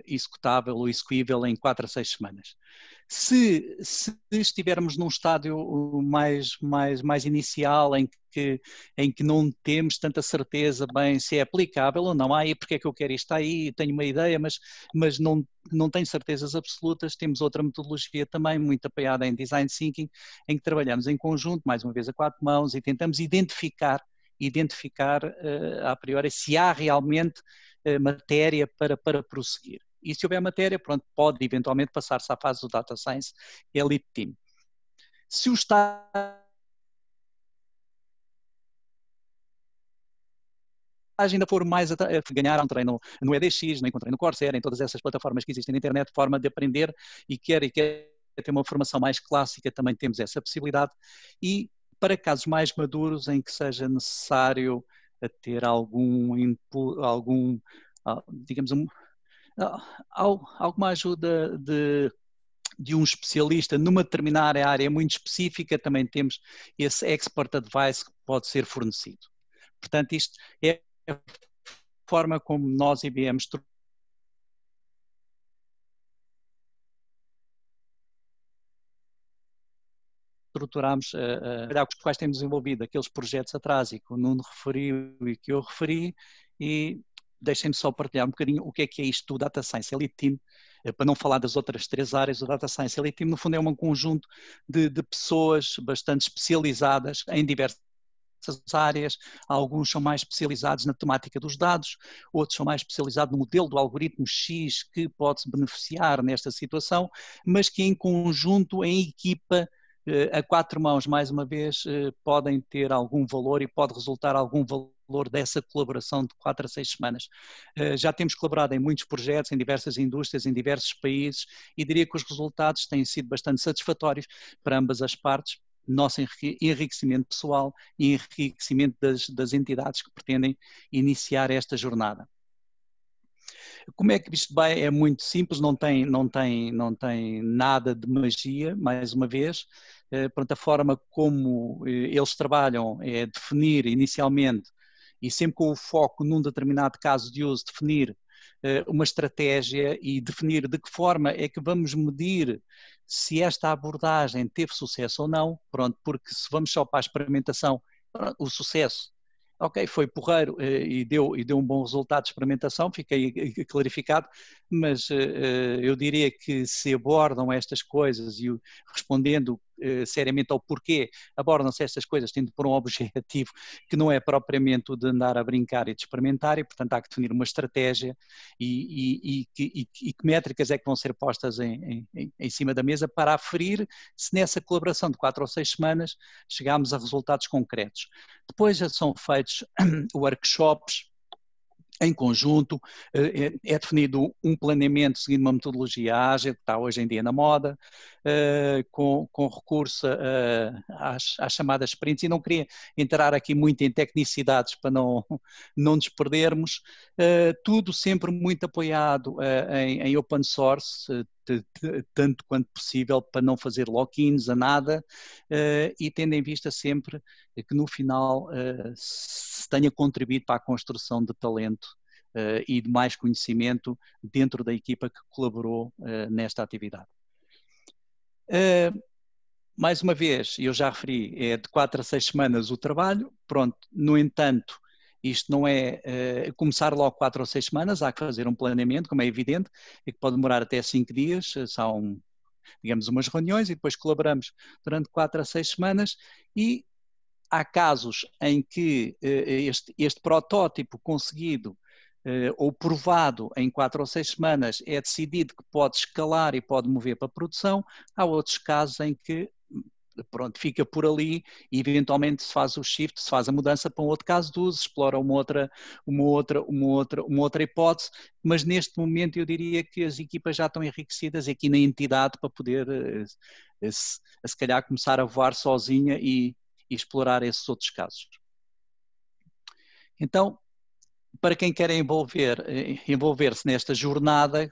executável ou execuível em 4 a 6 semanas. Se estivermos num estádio mais inicial, em que não temos tanta certeza bem se é aplicável ou não, porque é que eu quero isto aí, tenho uma ideia, mas não tenho certezas absolutas, temos outra metodologia também, muito apoiada em Design Thinking, em que trabalhamos em conjunto, mais uma vez a 4 mãos, e tentamos identificar a priori se há realmente matéria para prosseguir. E se houver matéria, pronto, pode eventualmente passar-se à fase do Data Science Elite Team. Se o estágio ainda for mais a ganhar, encontrei no EDX, encontrei no Coursera, em todas essas plataformas que existem na internet, forma de aprender e quer ter uma formação mais clássica, também temos essa possibilidade. E para casos mais maduros em que seja necessário ter digamos, alguma ajuda de um especialista numa determinada área muito específica, também temos esse expert advice que pode ser fornecido. Portanto, isto é a forma como nós, IBM, estruturamos, com os quais temos desenvolvido aqueles projetos atrás e que o Nuno referiu e que eu referi, e deixem-me só partilhar um bocadinho o que é isto do Data Science Elite Team, para não falar das outras 3 áreas. O Data Science Elite Team, no fundo, é um conjunto de pessoas bastante especializadas em diversas áreas. Alguns são mais especializados na temática dos dados, outros são mais especializados no modelo do algoritmo X que pode se beneficiar nesta situação, mas que em conjunto, em equipa, a 4 mãos, mais uma vez, podem ter algum valor e pode resultar algum valor valor dessa colaboração de 4 a 6 semanas. Já temos colaborado em muitos projetos, em diversas indústrias, em diversos países, e diria que os resultados têm sido bastante satisfatórios para ambas as partes, nosso enriquecimento pessoal e enriquecimento das entidades que pretendem iniciar esta jornada. Como é que isto vai? É muito simples, não tem nada de magia, mais uma vez. Pronto, a forma como eles trabalham é definir inicialmente, e sempre com o foco num determinado caso de uso, definir uma estratégia e definir de que forma é que vamos medir se esta abordagem teve sucesso ou não. Pronto, porque se vamos só para a experimentação, o sucesso, ok, foi porreiro e deu um bom resultado de experimentação, fiquei clarificado, mas eu diria que se abordam estas coisas e respondendo seriamente ao porquê, abordam-se estas coisas tendo por um objetivo que não é propriamente o de andar a brincar e de experimentar, e portanto há que definir uma estratégia e que métricas é que vão ser postas em cima da mesa para aferir se nessa colaboração de 4 ou 6 semanas chegamos a resultados concretos. Depois já são feitos workshops em conjunto, é definido um planeamento seguindo uma metodologia ágil, que está hoje em dia na moda, com recurso às chamadas sprints, e não queria entrar aqui muito em tecnicidades para não nos perdermos, tudo sempre muito apoiado em open source, tanto quanto possível para não fazer lock-ins a nada, e tendo em vista sempre que no final se tenha contribuído para a construção de talento e de mais conhecimento dentro da equipa que colaborou nesta atividade. Mais uma vez, eu já referi, é de 4 a 6 semanas o trabalho, pronto, no entanto, isto não é começar logo 4 ou 6 semanas, há que fazer um planeamento, como é evidente, e que pode demorar até 5 dias, são, digamos, umas reuniões, e depois colaboramos durante 4 a 6 semanas, e há casos em que este protótipo conseguido ou provado em 4 ou 6 semanas é decidido que pode escalar e pode mover para a produção. Há outros casos em que pronto, fica por ali e eventualmente se faz o shift, se faz a mudança para um outro caso de uso, explora uma outra hipótese, mas neste momento eu diria que as equipas já estão enriquecidas aqui na entidade para poder se calhar começar a voar sozinha e explorar esses outros casos. Então, para quem quer envolver-se nesta jornada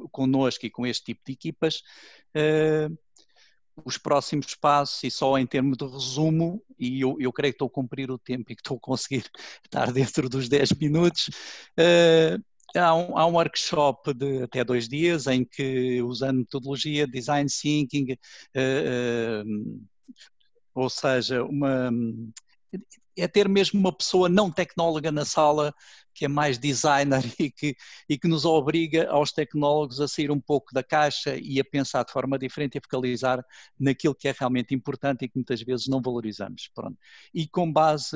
connosco e com este tipo de equipas, os próximos passos, e só em termos de resumo, e eu creio que estou a cumprir o tempo e que estou a conseguir estar dentro dos 10 minutos, há um workshop de até 2 dias em que, usando metodologia Design Thinking, ou seja, é ter mesmo uma pessoa não tecnóloga na sala, que é mais designer e que nos obriga aos tecnólogos a sair um pouco da caixa e a pensar de forma diferente e a focalizar naquilo que é realmente importante e que muitas vezes não valorizamos. Pronto. E com base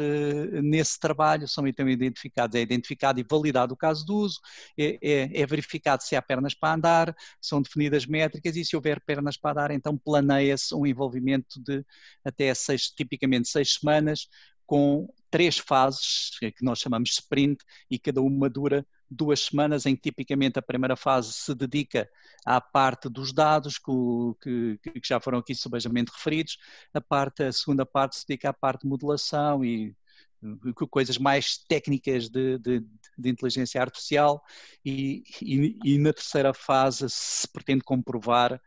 nesse trabalho são então identificados, é identificado e validado o caso de uso, é verificado se há pernas para andar, são definidas métricas e se houver pernas para andar, então planeia-se um envolvimento de até tipicamente 6 semanas, com 3 fases, que nós chamamos de sprint, e cada uma dura 2 semanas, em que tipicamente a primeira fase se dedica à parte dos dados, que já foram aqui subejamente referidos, a segunda parte se dedica à parte de modelação e coisas mais técnicas de inteligência artificial, e na terceira fase se pretende comprovar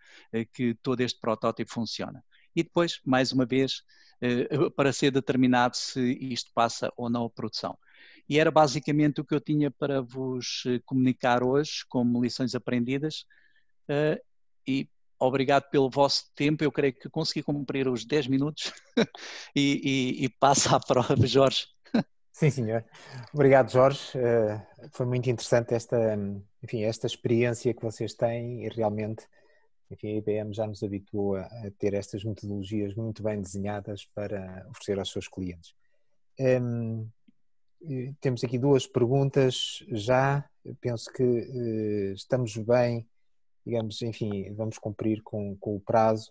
que todo este protótipo funciona. E depois, mais uma vez, para ser determinado se isto passa ou não a produção. E era basicamente o que eu tinha para vos comunicar hoje como lições aprendidas, e obrigado pelo vosso tempo. Eu creio que consegui cumprir os 10 minutos e passo à prova, Jorge. Sim, senhor. Obrigado, Jorge. Foi muito interessante esta experiência que vocês têm, e realmente, enfim, a IBM já nos habituou a ter estas metodologias muito bem desenhadas para oferecer aos seus clientes. Temos aqui 2 perguntas já. Penso que estamos bem, digamos, enfim, vamos cumprir com o prazo.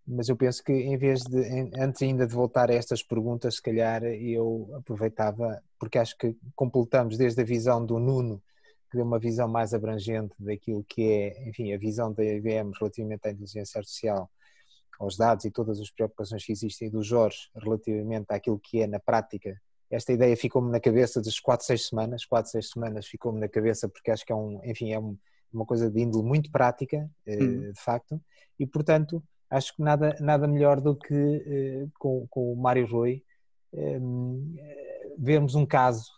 mas eu penso que antes ainda de voltar a estas perguntas, se calhar eu aproveitava, porque acho que completamos desde a visão do Nuno, que deu uma visão mais abrangente daquilo que é, enfim, a visão da IBM relativamente à inteligência artificial, aos dados e todas as preocupações que existem, e do Jorge relativamente àquilo que é na prática. Esta ideia ficou-me na cabeça das 4-6 semanas ficou-me na cabeça, porque acho que é uma coisa de índole muito prática, de facto, e portanto acho que nada melhor do que com o Mário Rui vermos um caso,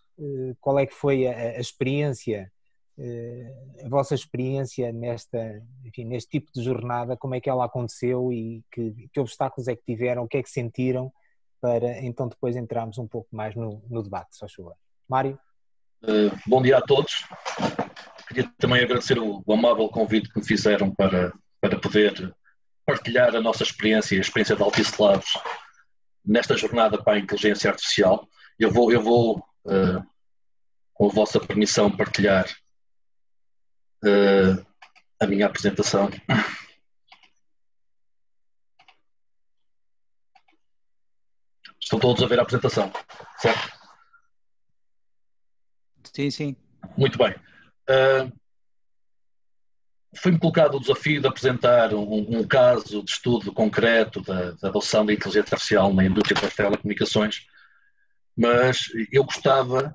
qual é que foi a experiência, a vossa experiência neste tipo de jornada, como é que ela aconteceu e que obstáculos é que tiveram, o que é que sentiram, para então depois entrarmos um pouco mais no debate, só favor. Mário? Bom dia a todos. Queria também agradecer o amável convite que me fizeram para poder partilhar a nossa experiência e a experiência da Altice Labs nesta jornada para a inteligência artificial. Eu vou com a vossa permissão, partilhar a minha apresentação. Estão todos a ver a apresentação, certo? Sim, sim. Muito bem. Foi-me colocado o desafio de apresentar um caso de estudo concreto da adoção da inteligência artificial na indústria das telecomunicações, mas eu gostava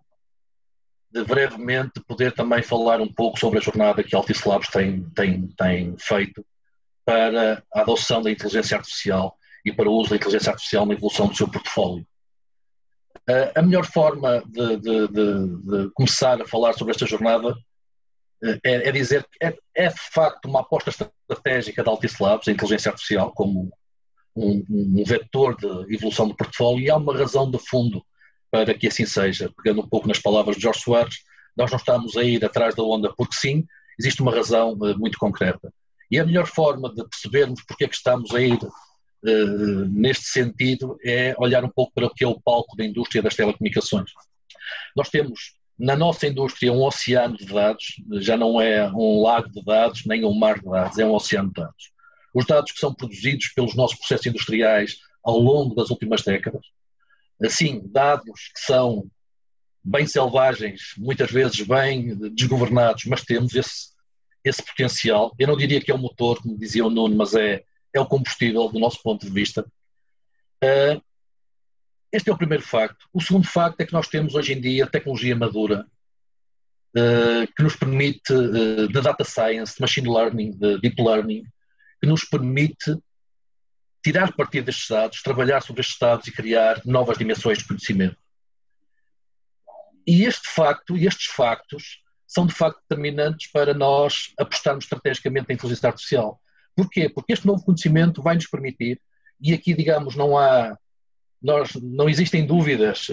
de brevemente poder também falar um pouco sobre a jornada que a Altice Labs tem feito para a adoção da inteligência artificial e para o uso da inteligência artificial na evolução do seu portfólio. A melhor forma de começar a falar sobre esta jornada é dizer que é de facto uma aposta estratégica da Altice Labs, a inteligência artificial, como um vetor de evolução do portfólio, e há uma razão de fundo para que assim seja. Pegando um pouco nas palavras de Jorge Soares, nós não estamos a ir atrás da onda porque sim, existe uma razão muito concreta. E a melhor forma de percebermos porque é que estamos a ir neste sentido é olhar um pouco para o que é o palco da indústria das telecomunicações. Nós temos na nossa indústria um oceano de dados, já não é um lago de dados, nem um mar de dados, é um oceano de dados. Os dados que são produzidos pelos nossos processos industriais ao longo das últimas décadas, assim, dados que são bem selvagens, muitas vezes bem desgovernados, mas temos esse potencial. Eu não diria que é o motor, como dizia o Nuno, mas é o combustível do nosso ponto de vista. Este é o primeiro facto. O segundo facto é que nós temos hoje em dia tecnologia madura que nos permite, de data science, de machine learning, de deep learning, que nos permite tirar partido destes dados, trabalhar sobre estes dados e criar novas dimensões de conhecimento. E estes factos são de facto determinantes para nós apostarmos estrategicamente na inteligência artificial. Porquê? Porque este novo conhecimento vai nos permitir, e aqui digamos não existem dúvidas,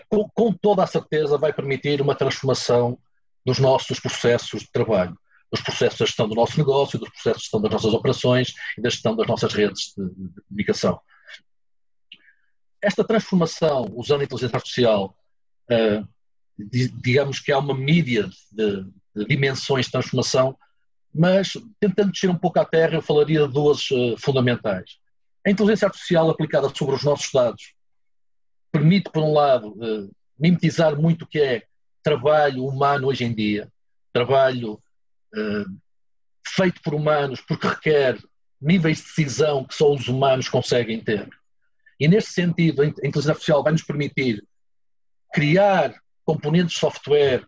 com toda a certeza vai permitir uma transformação dos nossos processos de trabalho, dos processos de gestão do nosso negócio, dos processos de gestão das nossas operações e da gestão das nossas redes de comunicação. Esta transformação, usando a inteligência artificial, digamos que há uma mídia de dimensões de transformação, mas tentando descer um pouco à terra, eu falaria de duas fundamentais. A inteligência artificial aplicada sobre os nossos dados permite, por um lado, mimetizar muito o que é trabalho humano hoje em dia, trabalho feito por humanos, porque requer níveis de decisão que só os humanos conseguem ter. E neste sentido, a inteligência artificial vai nos permitir criar componentes de software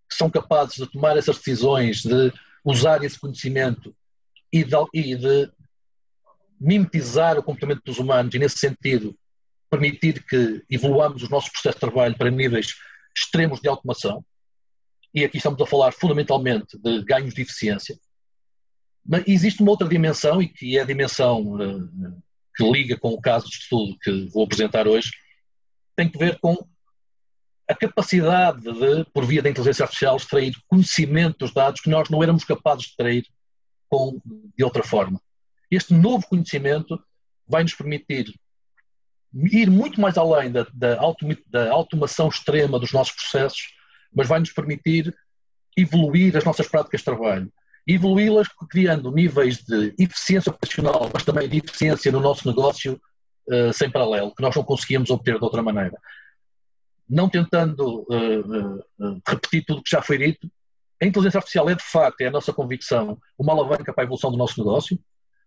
que são capazes de tomar essas decisões, de usar esse conhecimento e de mimetizar o comportamento dos humanos e, nesse sentido, permitir que evoluamos os nossos processos de trabalho para níveis extremos de automação. E aqui estamos a falar fundamentalmente de ganhos de eficiência. Mas existe uma outra dimensão, e que é a dimensão que liga com o caso de estudo que vou apresentar hoje, tem que ver com a capacidade de, por via da inteligência artificial, extrair conhecimento dos dados que nós não éramos capazes de extrair de outra forma. Este novo conhecimento vai nos permitir ir muito mais além da automação extrema dos nossos processos, mas vai nos permitir evoluir as nossas práticas de trabalho. e evoluí-las criando níveis de eficiência operacional, mas também de eficiência no nosso negócio sem paralelo, que nós não conseguíamos obter de outra maneira. Não tentando repetir tudo o que já foi dito, a inteligência artificial é de facto, é a nossa convicção, uma alavanca para a evolução do nosso negócio,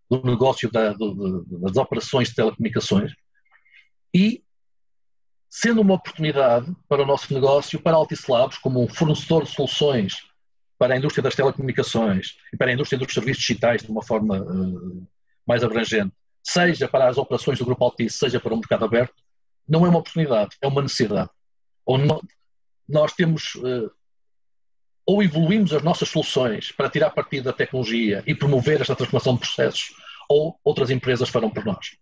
do negócio das operações de telecomunicações, e sendo uma oportunidade para o nosso negócio, para a Altice Labs, como um fornecedor de soluções para a indústria das telecomunicações e para a indústria dos serviços digitais de uma forma mais abrangente, seja para as operações do Grupo Altice, seja para o mercado aberto, não é uma oportunidade, é uma necessidade. Nós temos, ou evoluímos as nossas soluções para tirar partido da tecnologia e promover esta transformação de processos, ou outras empresas farão por nós.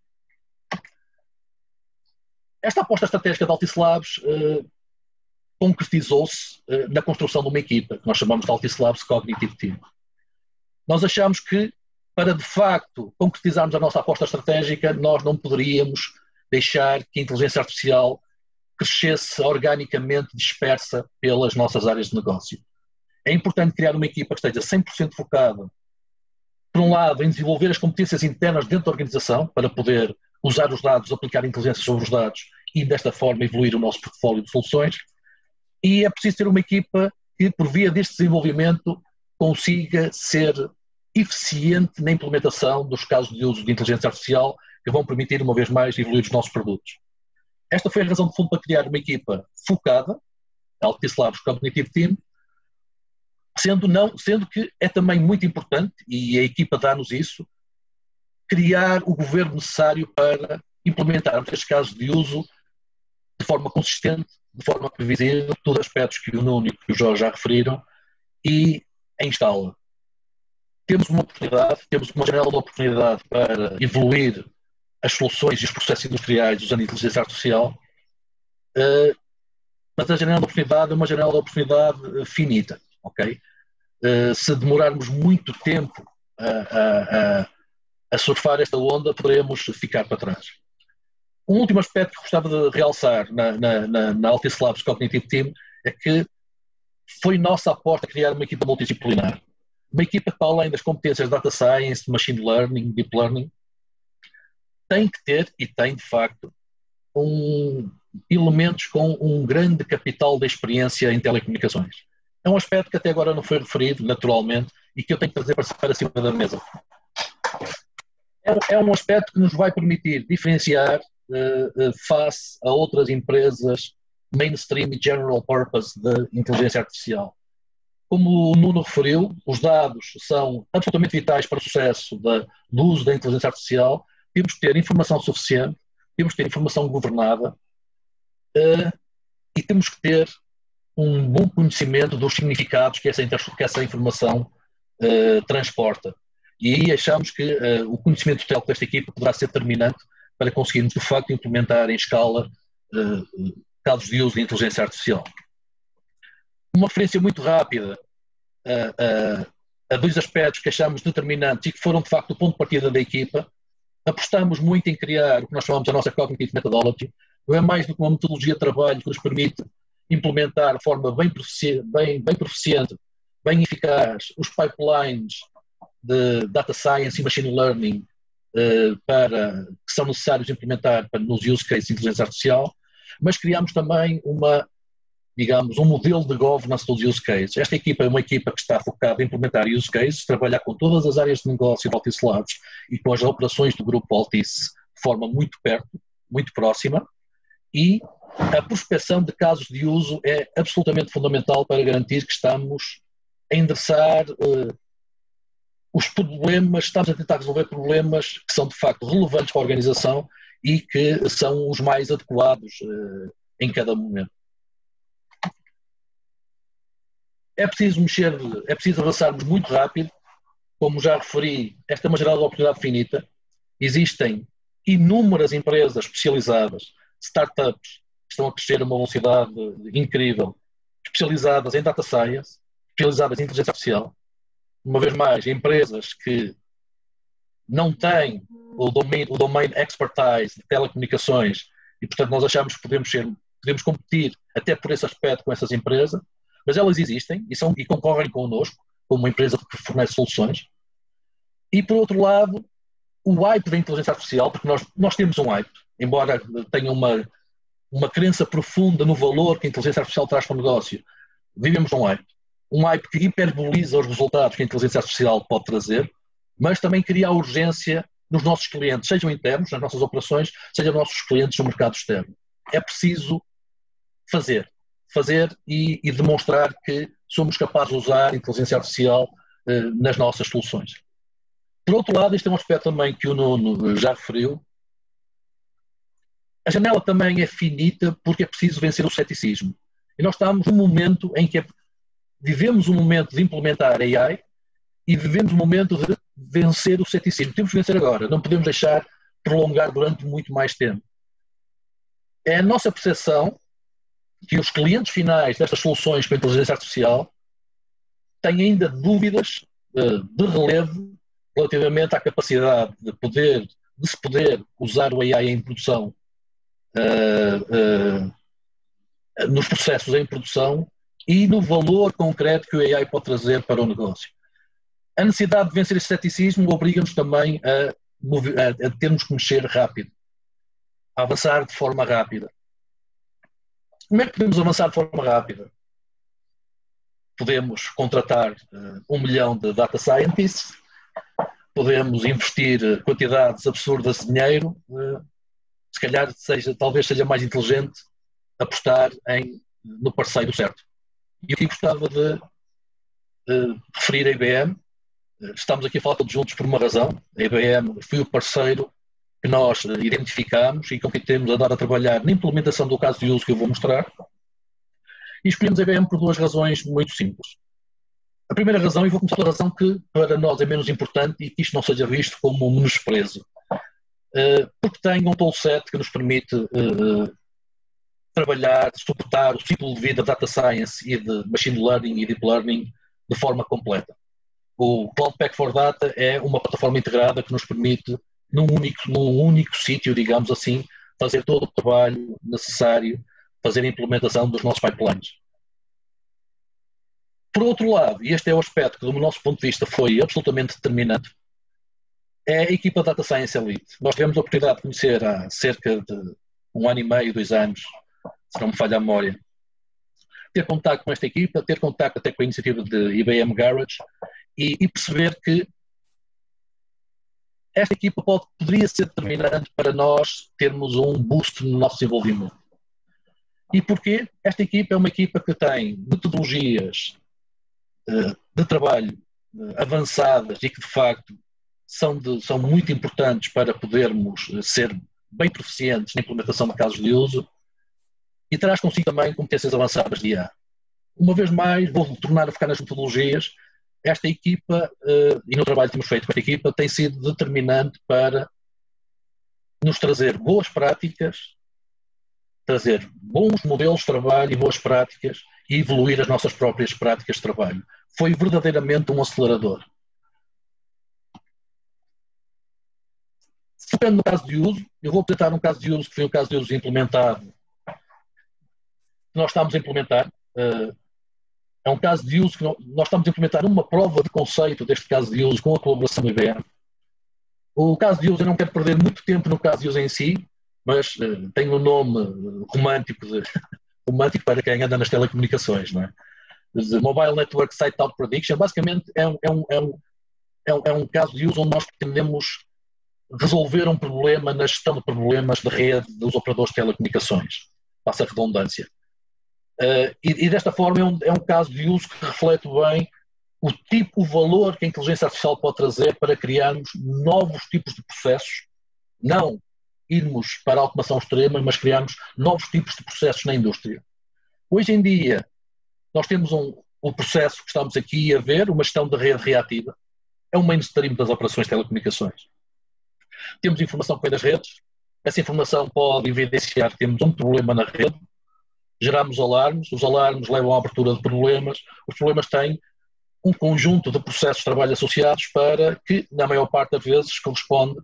Esta aposta estratégica da Altice Labs concretizou-se na construção de uma equipa, que nós chamamos de Altice Labs Cognitive Team. Nós achamos que, para de facto concretizarmos a nossa aposta estratégica, nós não poderíamos deixar que a inteligência artificial crescesse organicamente dispersa pelas nossas áreas de negócio. É importante criar uma equipa que esteja 100% focada, por um lado, em desenvolver as competências internas dentro da organização, para poder usar os dados, aplicar inteligência sobre os dados e, desta forma, evoluir o nosso portfólio de soluções. E é preciso ter uma equipa que, por via deste desenvolvimento, consiga ser eficiente na implementação dos casos de uso de inteligência artificial que vão permitir, uma vez mais, evoluir os nossos produtos. Esta foi a razão de fundo para criar uma equipa focada, a Altice Labs Cognitive Team, sendo que é também muito importante, e a equipa dá-nos isso, criar o governo necessário para implementarmos estes casos de uso de forma consistente, de forma previsível, todos os aspectos que o Nuno e que o Jorge já referiram, e em escala. Temos uma oportunidade, temos uma janela de oportunidade para evoluir as soluções e os processos industriais usando a inteligência artificial, mas a janela de oportunidade é uma janela de oportunidade finita, ok? Se demorarmos muito tempo a surfar esta onda, poderemos ficar para trás. Um último aspecto que gostava de realçar na Altice Labs Cognitive Team é que foi nossa aposta criar uma equipa multidisciplinar. Uma equipa que, para além das competências de Data Science, Machine Learning, Deep Learning, tem que ter, e tem de facto, elementos com um grande capital de experiência em telecomunicações. É um aspecto que até agora não foi referido, naturalmente, e que eu tenho que trazer para cima da mesa. É um aspecto que nos vai permitir diferenciar face a outras empresas mainstream e general purpose de inteligência artificial. Como o Nuno referiu, os dados são absolutamente vitais para o sucesso do uso da inteligência artificial. Temos que ter informação suficiente, temos que ter informação governada e temos que ter um bom conhecimento dos significados que essa informação transporta. E aí achamos que o conhecimento técnico desta equipa poderá ser determinante para conseguirmos, de facto, implementar em escala casos de uso de inteligência artificial. Uma referência muito rápida a dois aspectos que achamos determinantes e que foram, de facto, o ponto de partida da equipa. Apostamos muito em criar o que nós chamamos a nossa Cognitive Methodology. Não é mais do que uma metodologia de trabalho que nos permite implementar de forma bem proficiente, bem eficaz, os pipelines de Data Science e Machine Learning que são necessários implementar nos use cases de inteligência artificial, mas criamos também um modelo de governance dos use cases. Esta equipa é uma equipa que está focada em implementar use cases, trabalhar com todas as áreas de negócio do Altice Labs e com as operações do grupo Altice de forma muito perto, muito próxima, e a prospecção de casos de uso é absolutamente fundamental para garantir que estamos a endereçar os problemas, estamos a tentar resolver problemas que são de facto relevantes para a organização e que são os mais adequados em cada momento. É preciso avançarmos muito rápido. Como já referi, esta é uma janela de oportunidade finita. Existem inúmeras empresas especializadas, startups, que estão a crescer a uma velocidade incrível, especializadas em Data Science, especializadas em inteligência artificial. Uma vez mais, empresas que não têm o domain expertise de telecomunicações e, portanto, nós achamos que podemos competir até por esse aspecto com essas empresas, mas elas existem e concorrem connosco como uma empresa que fornece soluções. E, por outro lado, o hype da inteligência artificial, porque nós temos um hype, embora tenha uma crença profunda no valor que a inteligência artificial traz para o negócio, vivemos um hype que hiperboliza os resultados que a inteligência artificial pode trazer, mas também cria a urgência nos nossos clientes, sejam internos, nas nossas operações, sejam nossos clientes no mercado externo. É preciso fazer e demonstrar que somos capazes de usar a inteligência artificial nas nossas soluções. Por outro lado, este é um aspecto também que o Nuno já referiu. A janela também é finita porque é preciso vencer o ceticismo. E nós estamos num momento em que vivemos um momento de implementar AI e vivemos um momento de vencer o ceticismo. Temos que vencer agora, não podemos deixar prolongar durante muito mais tempo. É a nossa percepção que os clientes finais destas soluções com a inteligência artificial têm ainda dúvidas de relevo relativamente à capacidade de se poder usar o AI em produção, nos processos em produção e no valor concreto que o AI pode trazer para o negócio. A necessidade de vencer esse ceticismo obriga-nos também a termos que mexer rápido, a avançar de forma rápida. Como é que podemos avançar de forma rápida? Podemos contratar 1 milhão de data scientists, podemos investir quantidades absurdas de dinheiro, se calhar talvez seja mais inteligente apostar no parceiro certo. E aqui gostava de referir a IBM. Estamos aqui a falar todos juntos por uma razão. A IBM foi o parceiro que nós identificamos e com quem temos andado a trabalhar na implementação do caso de uso que eu vou mostrar. E escolhemos a IBM por 2 razões muito simples. A primeira razão, e vou começar pela razão que para nós é menos importante e que isto não seja visto como um menosprezo, porque tem um toolset que nos permite trabalhar, suportar o ciclo de vida de data science e de machine learning e deep learning de forma completa. O Cloud Pak for Data é uma plataforma integrada que nos permite, num único sítio, digamos assim, fazer todo o trabalho necessário, fazer a implementação dos nossos pipelines. Por outro lado, e este é o aspecto que do nosso ponto de vista foi absolutamente determinante, é a equipa de Data Science Elite. Nós tivemos a oportunidade de conhecer há cerca de 1 ano e meio, 2 anos, se não me falha a memória, ter contato com esta equipa, ter contato até com a iniciativa de IBM Garage e perceber que esta equipa poderia ser determinante para nós termos um boost no nosso desenvolvimento. E porquê? Esta equipa é uma equipa que tem metodologias de trabalho avançadas e que de facto são muito importantes para podermos ser bem proficientes na implementação de casos de uso e traz consigo também competências avançadas de IA. Uma vez mais, vou tornar a focar nas metodologias. Esta equipa, e no trabalho que temos feito com esta equipa, tem sido determinante para nos trazer boas práticas, trazer bons modelos de trabalho e boas práticas e evoluir as nossas próprias práticas de trabalho. Foi verdadeiramente um acelerador. Focando no caso de uso, eu vou apresentar um caso de uso que foi um caso de uso implementado, que nós estamos a implementar. É um caso de uso que nós estamos a implementar uma prova de conceito deste caso de uso com a colaboração do IBM. O caso de uso, eu não quero perder muito tempo no caso de uso em si, mas tem um nome romântico para quem anda nas telecomunicações, não é? Mobile Network Site Out Prediction, basicamente é um caso de uso onde nós pretendemos resolver um problema na gestão de problemas de rede dos operadores de telecomunicações, passa a redundância. E desta forma é um caso de uso que reflete bem o valor que a inteligência artificial pode trazer para criarmos novos tipos de processos, não irmos para a automação extrema, mas criarmos novos tipos de processos na indústria. Hoje em dia, nós temos o processo que estamos aqui a ver, uma gestão da rede reativa, é um mainstream das operações de telecomunicações. Temos informação que vem das redes, essa informação pode evidenciar que temos um problema na rede, geramos alarmes, os alarmes levam à abertura de problemas, os problemas têm um conjunto de processos de trabalho associados para que, na maior parte das vezes, corresponde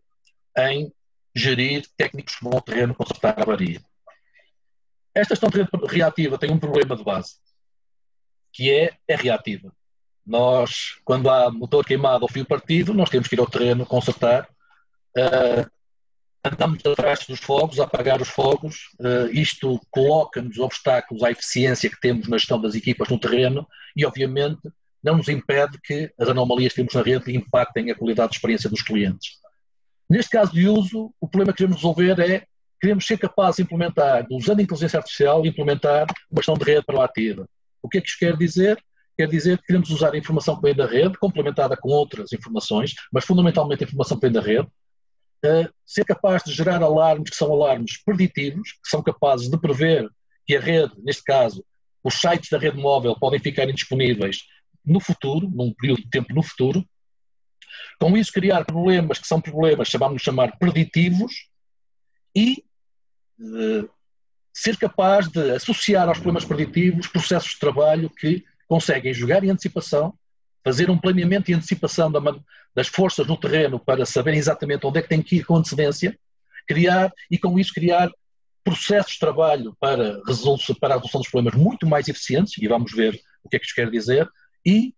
em gerir técnicos que vão ao terreno consertar a avaria. Esta gestão de rede reativa tem um problema de base, que é reativa. Nós, quando há motor queimado ou fio partido, nós temos que ir ao terreno consertar. Andamos atrás dos fogos, a apagar os fogos. Isto coloca-nos obstáculos à eficiência que temos na gestão das equipas no terreno e, obviamente, não nos impede que as anomalias que temos na rede impactem a qualidade de experiência dos clientes. Neste caso de uso, o problema que queremos resolver é queremos ser capazes de implementar, usando a inteligência artificial, implementar uma gestão de rede proativa. O que é que isto quer dizer? Quer dizer que queremos usar a informação que vem da rede, complementada com outras informações, mas fundamentalmente a informação que vem da rede, ser capaz de gerar alarmes que são alarmes preditivos, que são capazes de prever que a rede, neste caso, os sites da rede móvel podem ficar indisponíveis no futuro, num período de tempo no futuro. Com isso criar problemas que são problemas, chamamos de chamar preditivos, e ser capaz de associar aos problemas preditivos processos de trabalho que conseguem jogar em antecipação, fazer um planeamento e antecipação das forças no terreno para saberem exatamente onde é que tem que ir com antecedência, criar e com isso criar processos de trabalho para a resolução dos problemas muito mais eficientes, e vamos ver o que é que isto quer dizer, e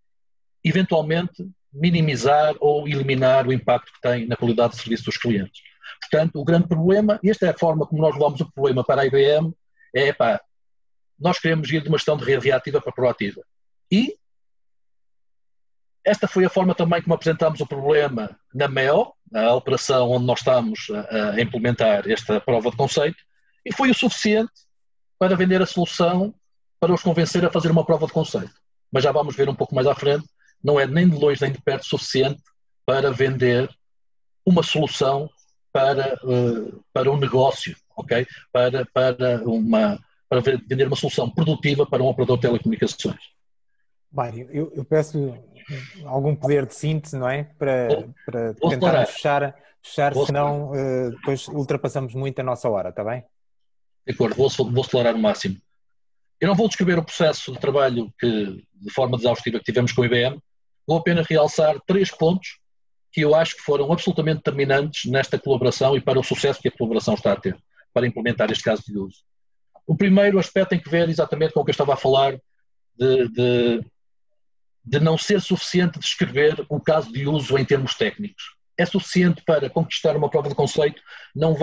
eventualmente minimizar ou eliminar o impacto que tem na qualidade de serviço dos clientes. Portanto, o grande problema, e esta é a forma como nós levamos o problema para a IBM, nós queremos ir de uma gestão de rede reativa para proativa. E esta foi a forma também como apresentámos o problema na MEO, a operação onde nós estamos a implementar esta prova de conceito, e foi o suficiente para vender a solução, para os convencer a fazer uma prova de conceito. Mas já vamos ver um pouco mais à frente, não é nem de longe nem de perto suficiente para vender uma solução para um negócio, ok? Para vender uma solução produtiva para um operador de telecomunicações. Mário, eu peço algum poder de síntese, não é? Para tentarmos fechar, senão depois ultrapassamos muito a nossa hora, está bem? De acordo, vou acelerar o máximo. Eu não vou descrever o processo de trabalho de forma exaustiva que tivemos com o IBM, vou apenas realçar 3 pontos que eu acho que foram absolutamente determinantes nesta colaboração e para o sucesso que a colaboração está a ter, para implementar este caso de uso. O primeiro aspecto tem que ver exatamente com o que eu estava a falar de não ser suficiente descrever o caso de uso em termos técnicos. É suficiente para conquistar uma prova de conceito, não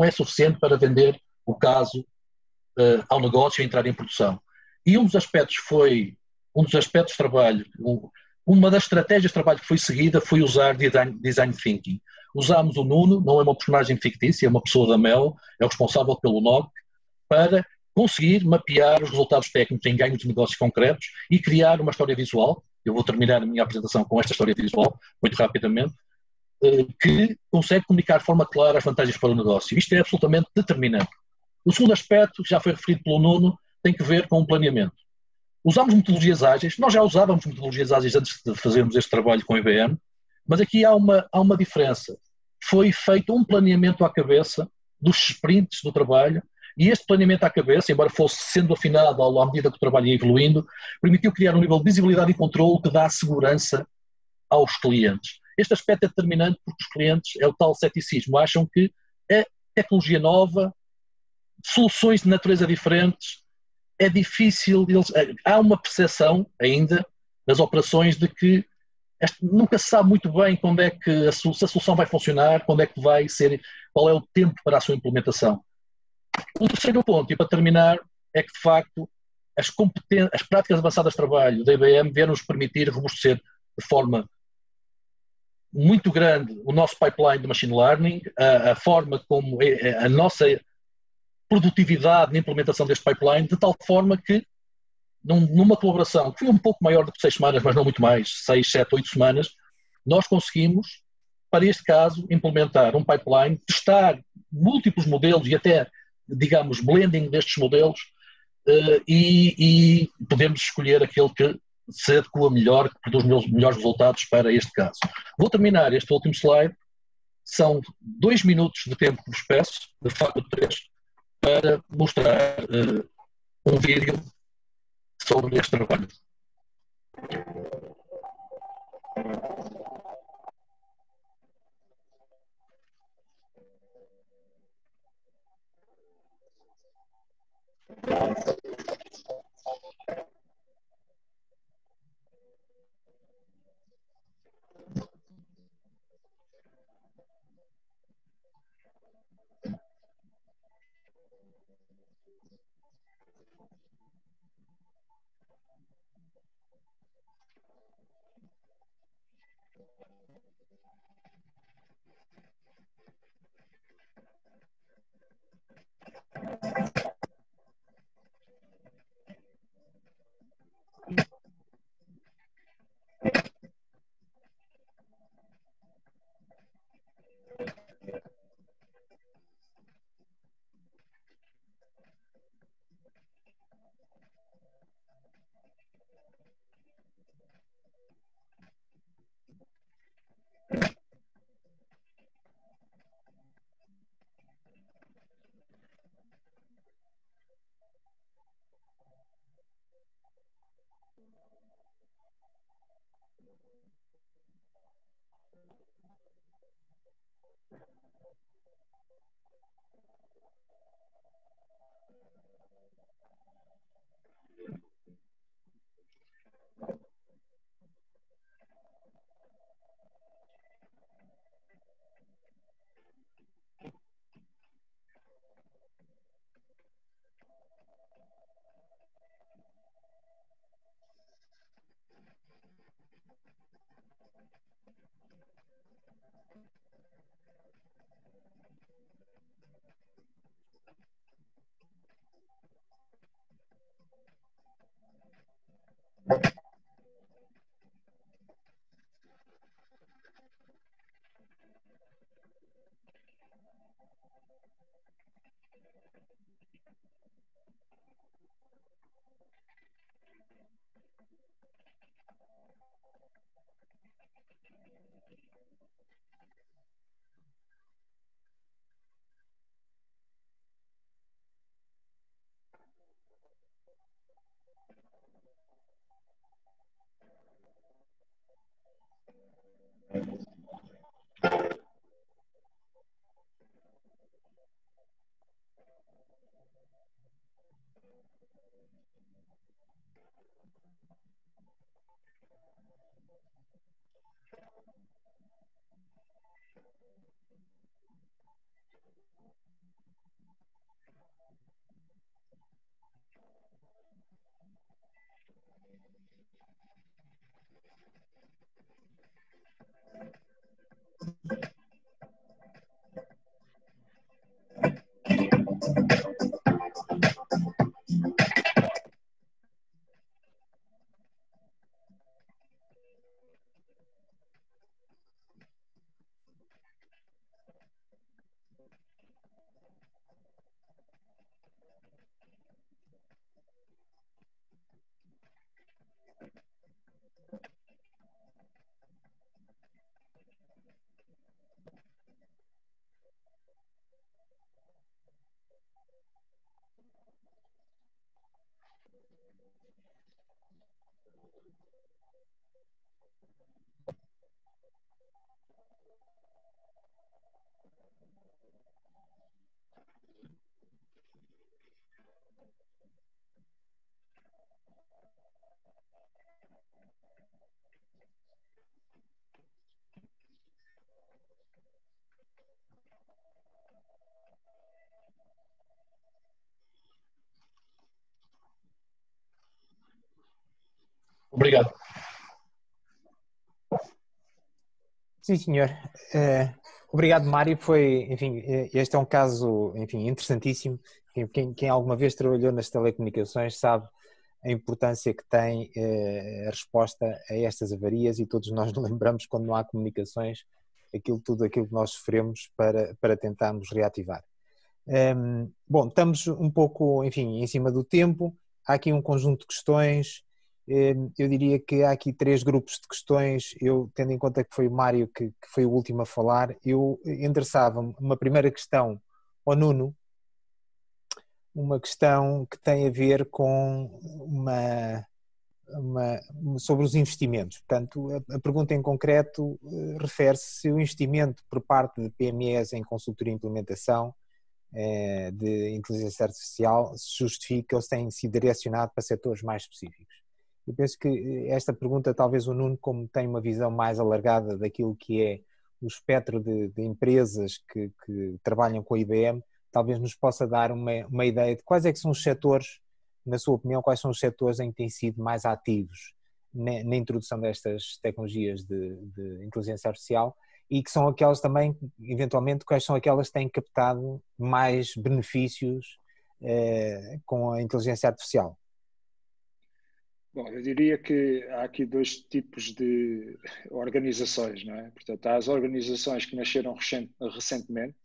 é suficiente para vender o caso ao negócio e entrar em produção. E um dos aspectos de trabalho, uma das estratégias de trabalho que foi seguida foi usar design thinking. Usámos o Nuno, não é uma personagem fictícia, é uma pessoa da MEL, é o responsável pelo NOC, para conseguir mapear os resultados técnicos em ganhos de negócios concretos e criar uma história visual. Eu vou terminar a minha apresentação com esta história visual, muito rapidamente, que consegue comunicar de forma clara as vantagens para o negócio. Isto é absolutamente determinante. O segundo aspecto, que já foi referido pelo Nuno, tem que ver com o planeamento. Usámos metodologias ágeis, nós já usávamos metodologias ágeis antes de fazermos este trabalho com o IBM, mas aqui há uma diferença. Foi feito um planeamento à cabeça dos sprints do trabalho, e este planeamento à cabeça, embora fosse sendo afinado à medida que o trabalho ia evoluindo, permitiu criar um nível de visibilidade e controle que dá segurança aos clientes. Este aspecto é determinante porque os clientes, é o tal ceticismo, acham que é tecnologia nova, soluções de natureza diferentes, é difícil, há uma percepção ainda das operações de que nunca se sabe muito bem quando é que se a solução vai funcionar, quando é que vai ser, qual é o tempo para a sua implementação. O terceiro ponto, e para terminar, é que de facto as práticas avançadas de trabalho da IBM vieram-nos permitir robustecer de forma muito grande o nosso pipeline de machine learning, a forma como a nossa produtividade na implementação deste pipeline, de tal forma que numa colaboração que foi um pouco maior do que 6 semanas, mas não muito mais, 6, 7, 8 semanas, nós conseguimos, para este caso, implementar um pipeline, testar múltiplos modelos e até, digamos, blending destes modelos e podemos escolher aquele que se adequa melhor, que produz melhores resultados para este caso. Vou terminar este último slide, são 2 minutos de tempo que vos peço, de facto 3, para mostrar um vídeo sobre este trabalho. Obrigado. Sim, senhor. Obrigado, Mário. Enfim, este é um caso, enfim, interessantíssimo. Quem alguma vez trabalhou nas telecomunicações sabe a importância que tem a resposta a estas avarias, e todos nós nos lembramos, quando não há comunicações, tudo aquilo que nós sofremos para tentarmos reativar. Bom, estamos um pouco, enfim, em cima do tempo. Há aqui um conjunto de questões. Eu diria que há aqui 3 grupos de questões. Eu, tendo em conta que foi o Mário que foi o último a falar, eu endereçava uma primeira questão ao Nuno, uma questão que tem a ver com sobre os investimentos. Portanto, a pergunta em concreto refere-se se o investimento por parte de PMEs em consultoria e implementação de inteligência artificial se justifica ou se tem sido direcionado para setores mais específicos. Eu penso que esta pergunta, talvez o Nuno, como tem uma visão mais alargada daquilo que é o espectro de empresas que trabalham com a IBM, talvez nos possa dar uma ideia de quais é que são os setores, na sua opinião, quais são os setores em que têm sido mais ativos na introdução destas tecnologias de inteligência artificial, e que são aquelas também, eventualmente, quais são aquelas que têm captado mais benefícios com a inteligência artificial. Bom, eu diria que há aqui 2 tipos de organizações, não é? Portanto, há as organizações que nasceram recentemente,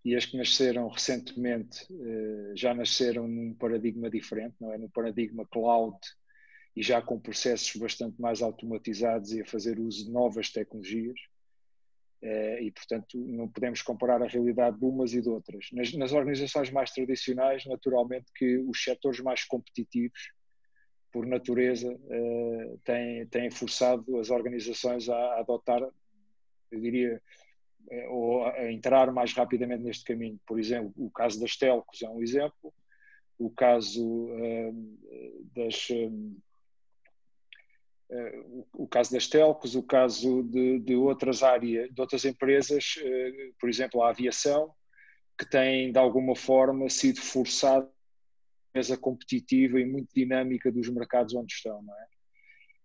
e as que nasceram recentemente já nasceram num paradigma diferente, não é? Num paradigma cloud, e já com processos bastante mais automatizados e a fazer uso de novas tecnologias. E, portanto, não podemos comparar a realidade de umas e de outras. Nas organizações mais tradicionais, naturalmente que os setores mais competitivos, por natureza, têm forçado as organizações a adotar, eu diria, ou a entrar mais rapidamente neste caminho. Por exemplo, o caso das telcos é um exemplo, o caso o caso das telcos, o caso de outras áreas, de outras empresas, por exemplo, a aviação, que tem de alguma forma sido forçada a competitiva e muito dinâmica dos mercados onde estão, não é?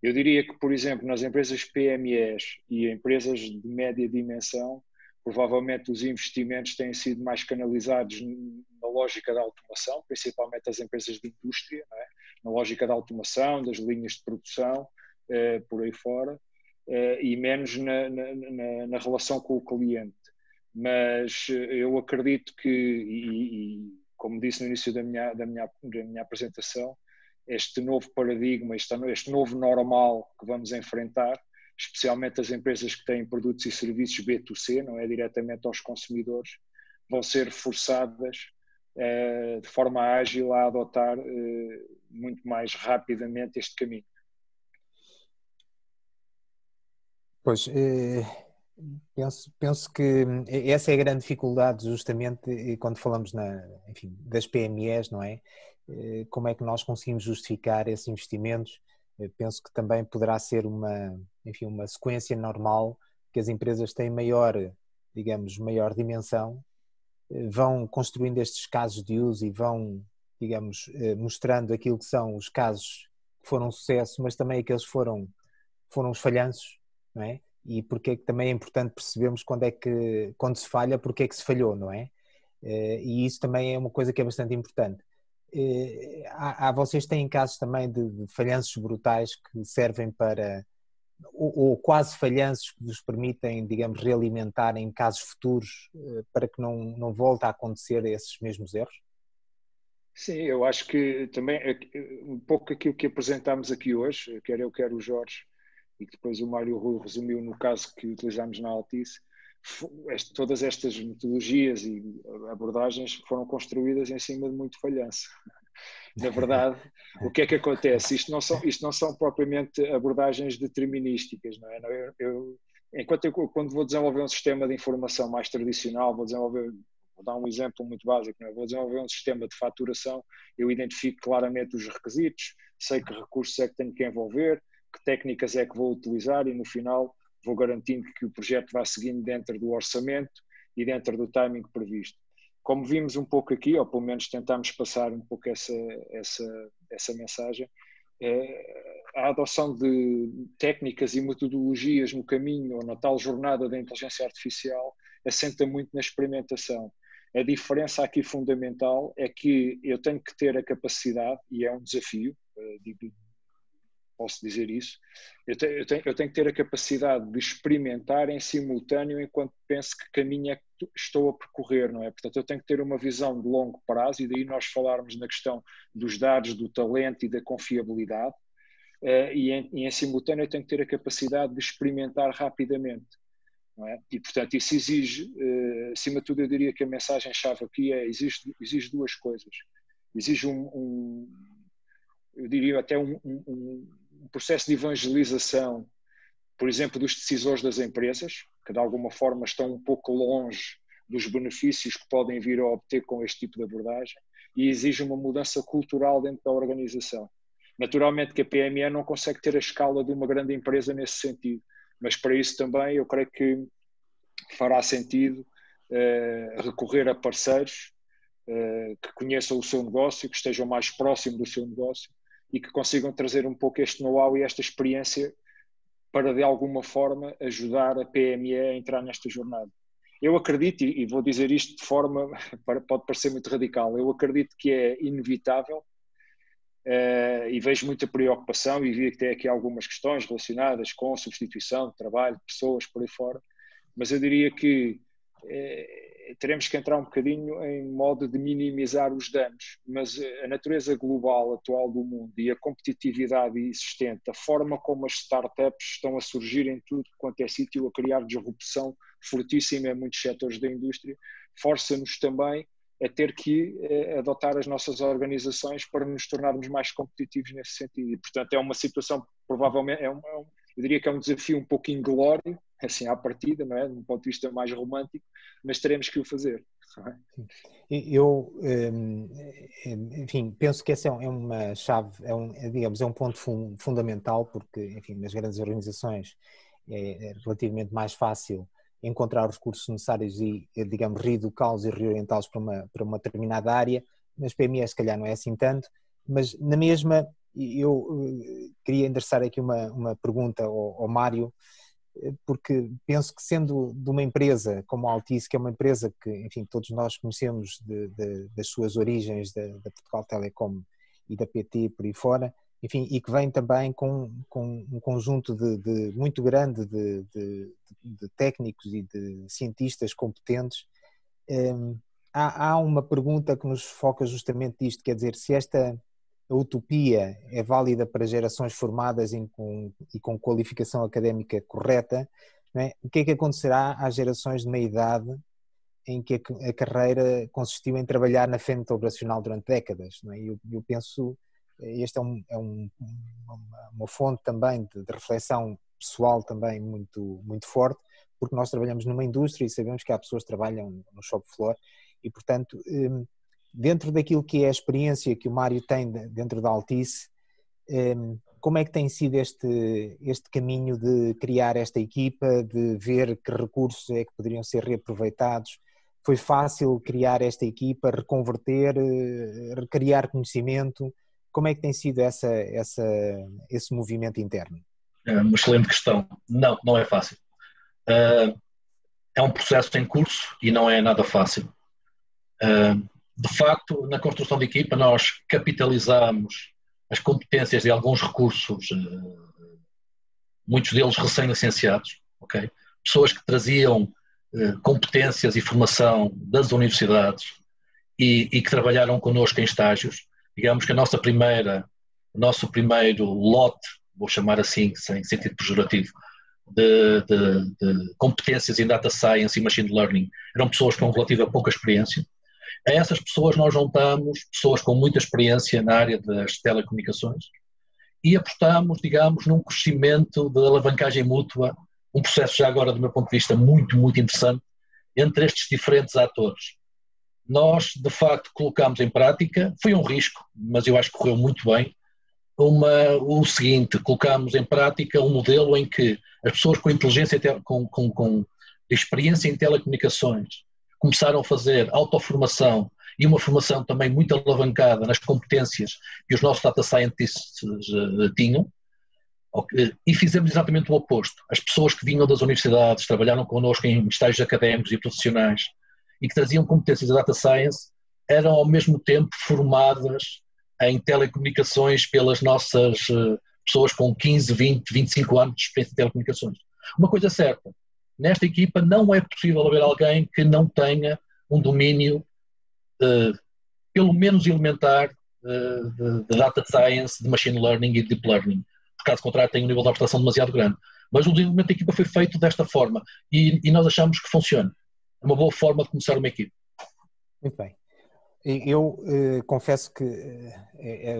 Eu diria que, por exemplo, nas empresas PMEs e empresas de média dimensão, provavelmente os investimentos têm sido mais canalizados na lógica da automação, principalmente as empresas de indústria, não é? Na lógica da automação, das linhas de produção, por aí fora, e menos na relação com o cliente. Mas eu acredito que, e como disse no início da minha apresentação, este novo paradigma, este novo normal que vamos enfrentar, especialmente as empresas que têm produtos e serviços B2C, não é diretamente aos consumidores, vão ser forçadas de forma ágil a adotar muito mais rapidamente este caminho. Pois, penso que essa é a grande dificuldade justamente quando falamos enfim, das PMEs, não é? Como é que nós conseguimos justificar esses investimentos? Penso que também poderá ser enfim, uma sequência normal que as empresas têm maior dimensão, vão construindo estes casos de uso e vão, digamos, mostrando aquilo que são os casos que foram um sucesso, mas também aqueles que foram os falhanços, não é? E porque é que também é importante percebermos quando se falha, porque é que se falhou, não é? E isso também é uma coisa que é bastante importante. Vocês têm casos também de falhanços brutais que servem para, ou quase falhanços que vos permitem, digamos, realimentar em casos futuros para que não volte a acontecer esses mesmos erros? Sim, eu acho que também um pouco aquilo que apresentámos aqui hoje, quer eu, quer o Jorge, e que depois o Mário Rui resumiu no caso que utilizámos na Altice, todas estas metodologias e abordagens foram construídas em cima de muito falhanço. Na verdade, o que é que acontece? Isto não são propriamente abordagens determinísticas, não é? Quando vou desenvolver um sistema de informação mais tradicional, vou dar um exemplo muito básico, não é? Vou desenvolver um sistema de faturação, eu identifico claramente os requisitos, sei que recursos é que tenho que envolver, que técnicas é que vou utilizar e no final vou garantindo que o projeto vá seguindo dentro do orçamento e dentro do timing previsto. Como vimos um pouco aqui, ou pelo menos tentámos passar um pouco essa mensagem, a adoção de técnicas e metodologias no caminho ou na tal jornada da inteligência artificial assenta muito na experimentação. A diferença aqui fundamental é que eu tenho que ter a capacidade, e é um desafio, posso dizer isso, eu tenho que ter a capacidade de experimentar em simultâneo enquanto penso que caminho é que estou a percorrer, não é? Portanto, eu tenho que ter uma visão de longo prazo e daí nós falarmos na questão dos dados, do talento e da confiabilidade e em simultâneo eu tenho que ter a capacidade de experimentar rapidamente, não é? E, portanto, isso exige, acima de tudo, eu diria que a mensagem-chave aqui exige duas coisas. Exige eu diria até um processo de evangelização, por exemplo, dos decisores das empresas, que de alguma forma estão um pouco longe dos benefícios que podem vir a obter com este tipo de abordagem, e exige uma mudança cultural dentro da organização. Naturalmente que a PME não consegue ter a escala de uma grande empresa nesse sentido, mas para isso também eu creio que fará sentido recorrer a parceiros que conheçam o seu negócio, que estejam mais próximo do seu negócio e que consigam trazer um pouco este know-how e esta experiência para, de alguma forma, ajudar a PME a entrar nesta jornada. Eu acredito, e vou dizer isto de forma, pode parecer muito radical, eu acredito que é inevitável e vejo muita preocupação e vi que tem aqui algumas questões relacionadas com substituição de trabalho, de pessoas por aí fora, mas eu diria que teremos que entrar um bocadinho em modo de minimizar os danos, mas a natureza global atual do mundo e a competitividade existente, a forma como as startups estão a surgir em tudo quanto é sítio, a criar disrupção fortíssima em muitos setores da indústria, força-nos também a ter que adotar as nossas organizações para nos tornarmos mais competitivos nesse sentido. E, portanto, é uma situação, provavelmente, eu diria que é um desafio um pouco inglório, assim, à partida, não é? De um ponto de vista mais romântico, mas teremos que o fazer. Eu, enfim, penso que essa é uma chave, digamos, é um ponto fundamental, porque, enfim, nas grandes organizações é relativamente mais fácil encontrar os recursos necessários e, digamos, reeducá-los e reorientá-los para uma determinada área. Nas PMEs, se calhar, não é assim tanto, mas na mesma eu queria endereçar aqui uma pergunta ao Mário, porque penso que sendo de uma empresa como a Altice, que é uma empresa que, enfim, todos nós conhecemos das suas origens, da Portugal Telecom e da PT por aí fora, enfim, e que vem também com um conjunto muito grande de técnicos e de cientistas competentes, há uma pergunta que nos foca justamente disto, quer dizer, se esta utopia é válida para gerações formadas e com qualificação académica correta, não é? O que é que acontecerá às gerações de meia-idade em que a carreira consistiu em trabalhar na frente operacional durante décadas? Não é? Eu penso, este é uma fonte também de reflexão pessoal também muito, muito forte, porque nós trabalhamos numa indústria e sabemos que há pessoas que trabalham no shop floor e, portanto, dentro daquilo que é a experiência que o Mário tem dentro da Altice, como é que tem sido este caminho de criar esta equipa, de ver que recursos é que poderiam ser reaproveitados? Foi fácil criar esta equipa, reconverter, recriar conhecimento? Como é que tem sido esse movimento interno? É uma excelente questão. Não é fácil. É um processo em curso e não é nada fácil. De facto, na construção de equipa, nós capitalizamos as competências de alguns recursos, muitos deles recém-licenciados, okay? Pessoas que traziam competências e formação das universidades e que trabalharam connosco em estágios. Digamos que o nosso primeiro lote, vou chamar assim, sem sentido pejorativo, de competências em data science e machine learning, eram pessoas com relativa pouca experiência. A essas pessoas nós juntamos pessoas com muita experiência na área das telecomunicações e apostamos, digamos, num crescimento de alavancagem mútua, um processo já agora, do meu ponto de vista, muito, muito interessante, entre estes diferentes atores. Nós, de facto, colocamos em prática, foi um risco, mas eu acho que correu muito bem, o seguinte: colocamos em prática um modelo em que as pessoas com inteligência, com experiência em telecomunicações, começaram a fazer autoformação e uma formação também muito alavancada nas competências que os nossos data scientists tinham, e fizemos exatamente o oposto. As pessoas que vinham das universidades, trabalharam connosco em estágios académicos e profissionais e que traziam competências de data science, eram ao mesmo tempo formadas em telecomunicações pelas nossas pessoas com 15, 20, 25 anos de experiência em telecomunicações. Uma coisa é certa: nesta equipa não é possível haver alguém que não tenha um domínio, pelo menos elementar, de data science, de machine learning e deep learning. Por caso contrário, tem um nível de abstração demasiado grande. Mas o desenvolvimento da equipa foi feito desta forma e nós achamos que funciona. É uma boa forma de começar uma equipa. Muito bem. Eu confesso que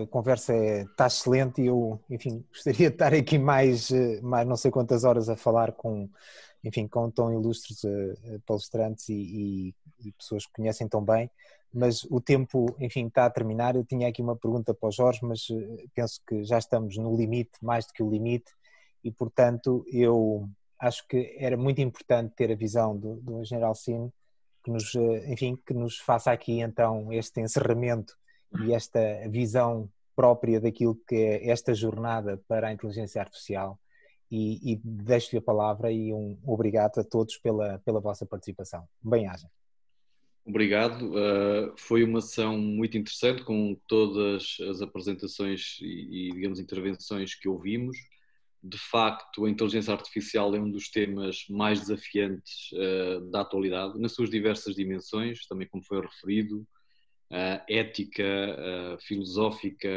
a conversa está excelente e eu, enfim, gostaria de estar aqui mais não sei quantas horas a falar com tão ilustres palestrantes e pessoas que conhecem tão bem, mas o tempo, enfim, está a terminar. Eu tinha aqui uma pergunta para o Jorge, mas penso que já estamos no limite, mais do que o limite, e portanto eu acho que era muito importante ter a visão do engenheiro Alcine, que nos faça aqui então este encerramento e esta visão própria daquilo que é esta jornada para a inteligência artificial, e deixo-lhe a palavra e um obrigado a todos pela vossa participação. Bem-aja. Obrigado, foi uma sessão muito interessante com todas as apresentações e digamos, intervenções que ouvimos. De facto, a inteligência artificial é um dos temas mais desafiantes da atualidade, nas suas diversas dimensões, também como foi referido, ética, filosófica,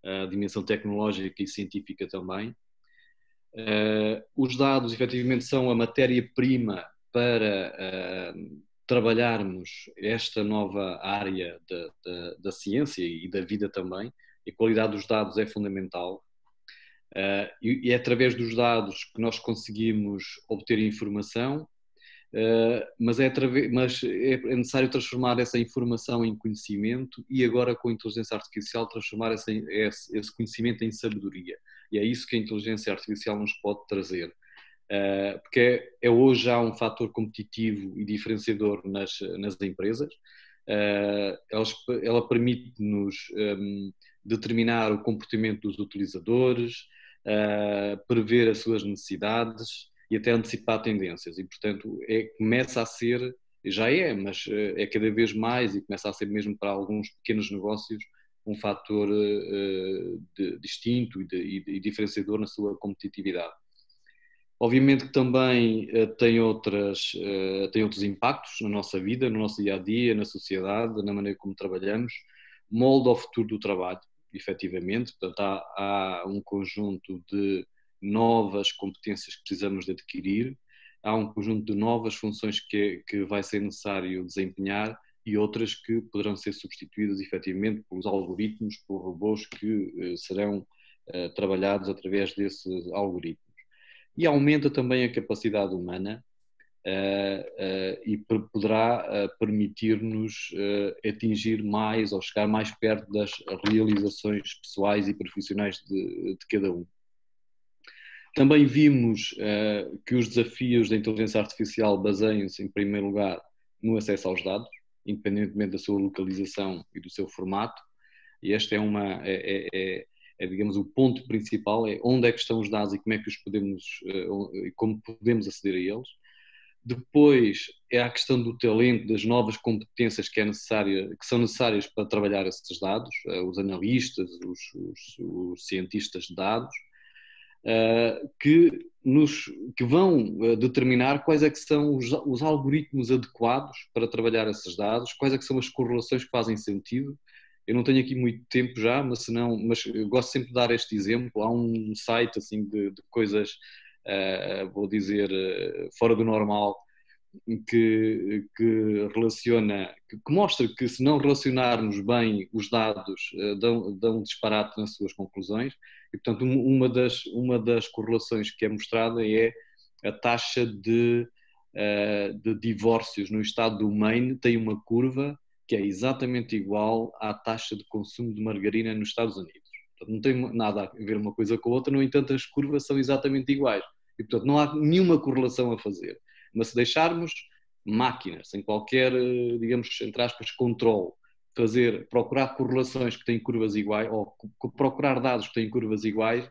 a dimensão tecnológica e científica também. Os dados, efetivamente, são a matéria-prima para trabalharmos esta nova área da ciência e da vida também. A qualidade dos dados é fundamental. E é através dos dados que nós conseguimos obter informação, mas é necessário transformar essa informação em conhecimento e agora com a inteligência artificial transformar esse conhecimento em sabedoria. E é isso que a inteligência artificial nos pode trazer. Porque é hoje já um fator competitivo e diferenciador nas empresas. ela permite-nos determinar o comportamento dos utilizadores, prever as suas necessidades e até antecipar tendências. E, portanto, começa a ser, já mas é cada vez mais, e começa a ser mesmo para alguns pequenos negócios, um fator distinto e diferenciador na sua competitividade. Obviamente que também tem outros impactos na nossa vida, no nosso dia-a-dia, na sociedade, na maneira como trabalhamos, molda o futuro do trabalho, efetivamente. Portanto, há um conjunto de novas competências que precisamos de adquirir, há um conjunto de novas funções que vai ser necessário desempenhar e outras que poderão ser substituídas efetivamente pelos algoritmos, por robôs que serão trabalhados através desses algoritmos. E aumenta também a capacidade humana e poderá permitir-nos atingir mais ou chegar mais perto das realizações pessoais e profissionais de cada um. Também vimos que os desafios da inteligência artificial baseiam-se, em primeiro lugar, no acesso aos dados, independentemente da sua localização e do seu formato, e este digamos, o ponto principal, é onde é que estão os dados e como é que os podemos, como podemos aceder a eles. Depois é a questão do talento, das novas competências que são necessárias para trabalhar esses dados, os analistas, os cientistas de dados, que vão determinar quais é que são os algoritmos adequados para trabalhar esses dados, quais é que são as correlações que fazem sentido. Eu não tenho aqui muito tempo já, mas eu gosto sempre de dar este exemplo. Há um site assim de coisas, vou dizer, fora do normal, que mostra que, se não relacionarmos bem os dados, dão disparate nas suas conclusões. E, portanto, uma das correlações que é mostrada é a taxa de divórcios no estado do Maine. Tem uma curva que é exatamente igual à taxa de consumo de margarina nos Estados Unidos. Portanto, não tem nada a ver uma coisa com a outra, no entanto as curvas são exatamente iguais. E, portanto, não há nenhuma correlação a fazer. Mas se deixarmos máquinas, sem qualquer, digamos, entre aspas, controle, procurar correlações que têm curvas iguais, ou procurar dados que têm curvas iguais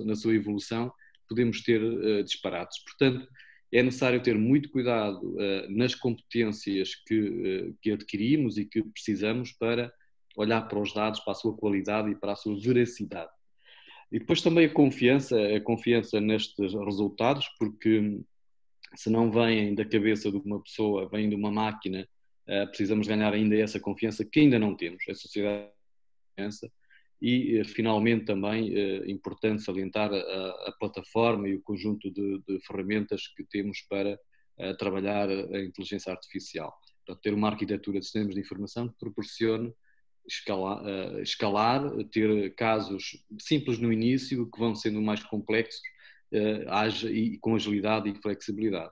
na sua evolução, podemos ter disparates. Portanto, é necessário ter muito cuidado nas competências que adquirimos e que precisamos para olhar para os dados, para a sua qualidade e para a sua veracidade. E depois também a confiança nestes resultados, porque se não vêm da cabeça de uma pessoa, vêm de uma máquina, precisamos ganhar ainda essa confiança que ainda não temos, a sociedade confiança. E, finalmente, também é importante salientar a plataforma e o conjunto de ferramentas que temos para trabalhar a inteligência artificial. Para ter uma arquitetura de sistemas de informação que proporcione escalar, ter casos simples no início, que vão sendo mais complexos, e com agilidade e flexibilidade.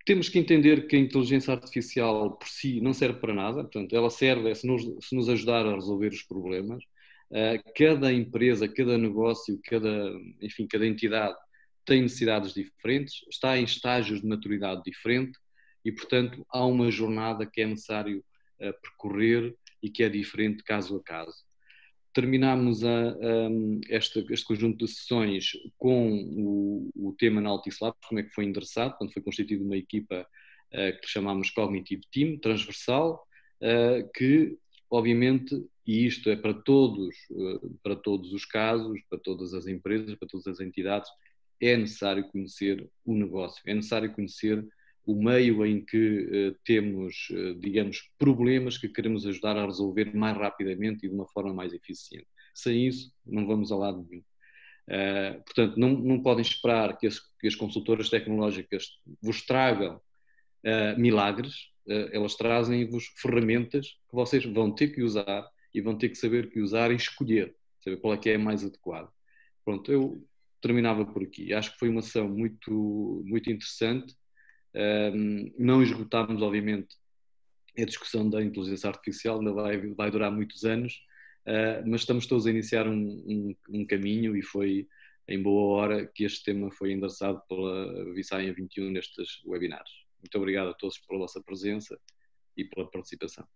Temos que entender que a inteligência artificial por si não serve para nada, portanto, ela serve se nos ajudar a resolver os problemas. Cada empresa, cada negócio, cada entidade tem necessidades diferentes, está em estágios de maturidade diferente e, portanto, há uma jornada que é necessário percorrer e que é diferente caso a caso. Terminámos este conjunto de sessões com o tema Nautilus Labs, como é que foi endereçado. Portanto, foi constituída uma equipa que chamámos Cognitive Team, transversal, que, obviamente, e isto é para todos os casos, para todas as empresas, para todas as entidades, é necessário conhecer o negócio, é necessário conhecer o meio em que temos, digamos, problemas que queremos ajudar a resolver mais rapidamente e de uma forma mais eficiente. Sem isso, não vamos a lado nenhum. Portanto, não podem esperar que as consultoras tecnológicas vos tragam milagres. Elas trazem-vos ferramentas que vocês vão ter que usar e vão ter que saber que usar e escolher, saber qual é que é mais adequado. Pronto, eu terminava por aqui. Acho que foi uma sessão muito, muito interessante. Não esgotámos, obviamente, a discussão da inteligência artificial, ainda vai durar muitos anos, mas estamos todos a iniciar um caminho e foi em boa hora que este tema foi endereçado pela Visaia 21 nestes webinars. Muito obrigado a todos pela vossa presença e pela participação.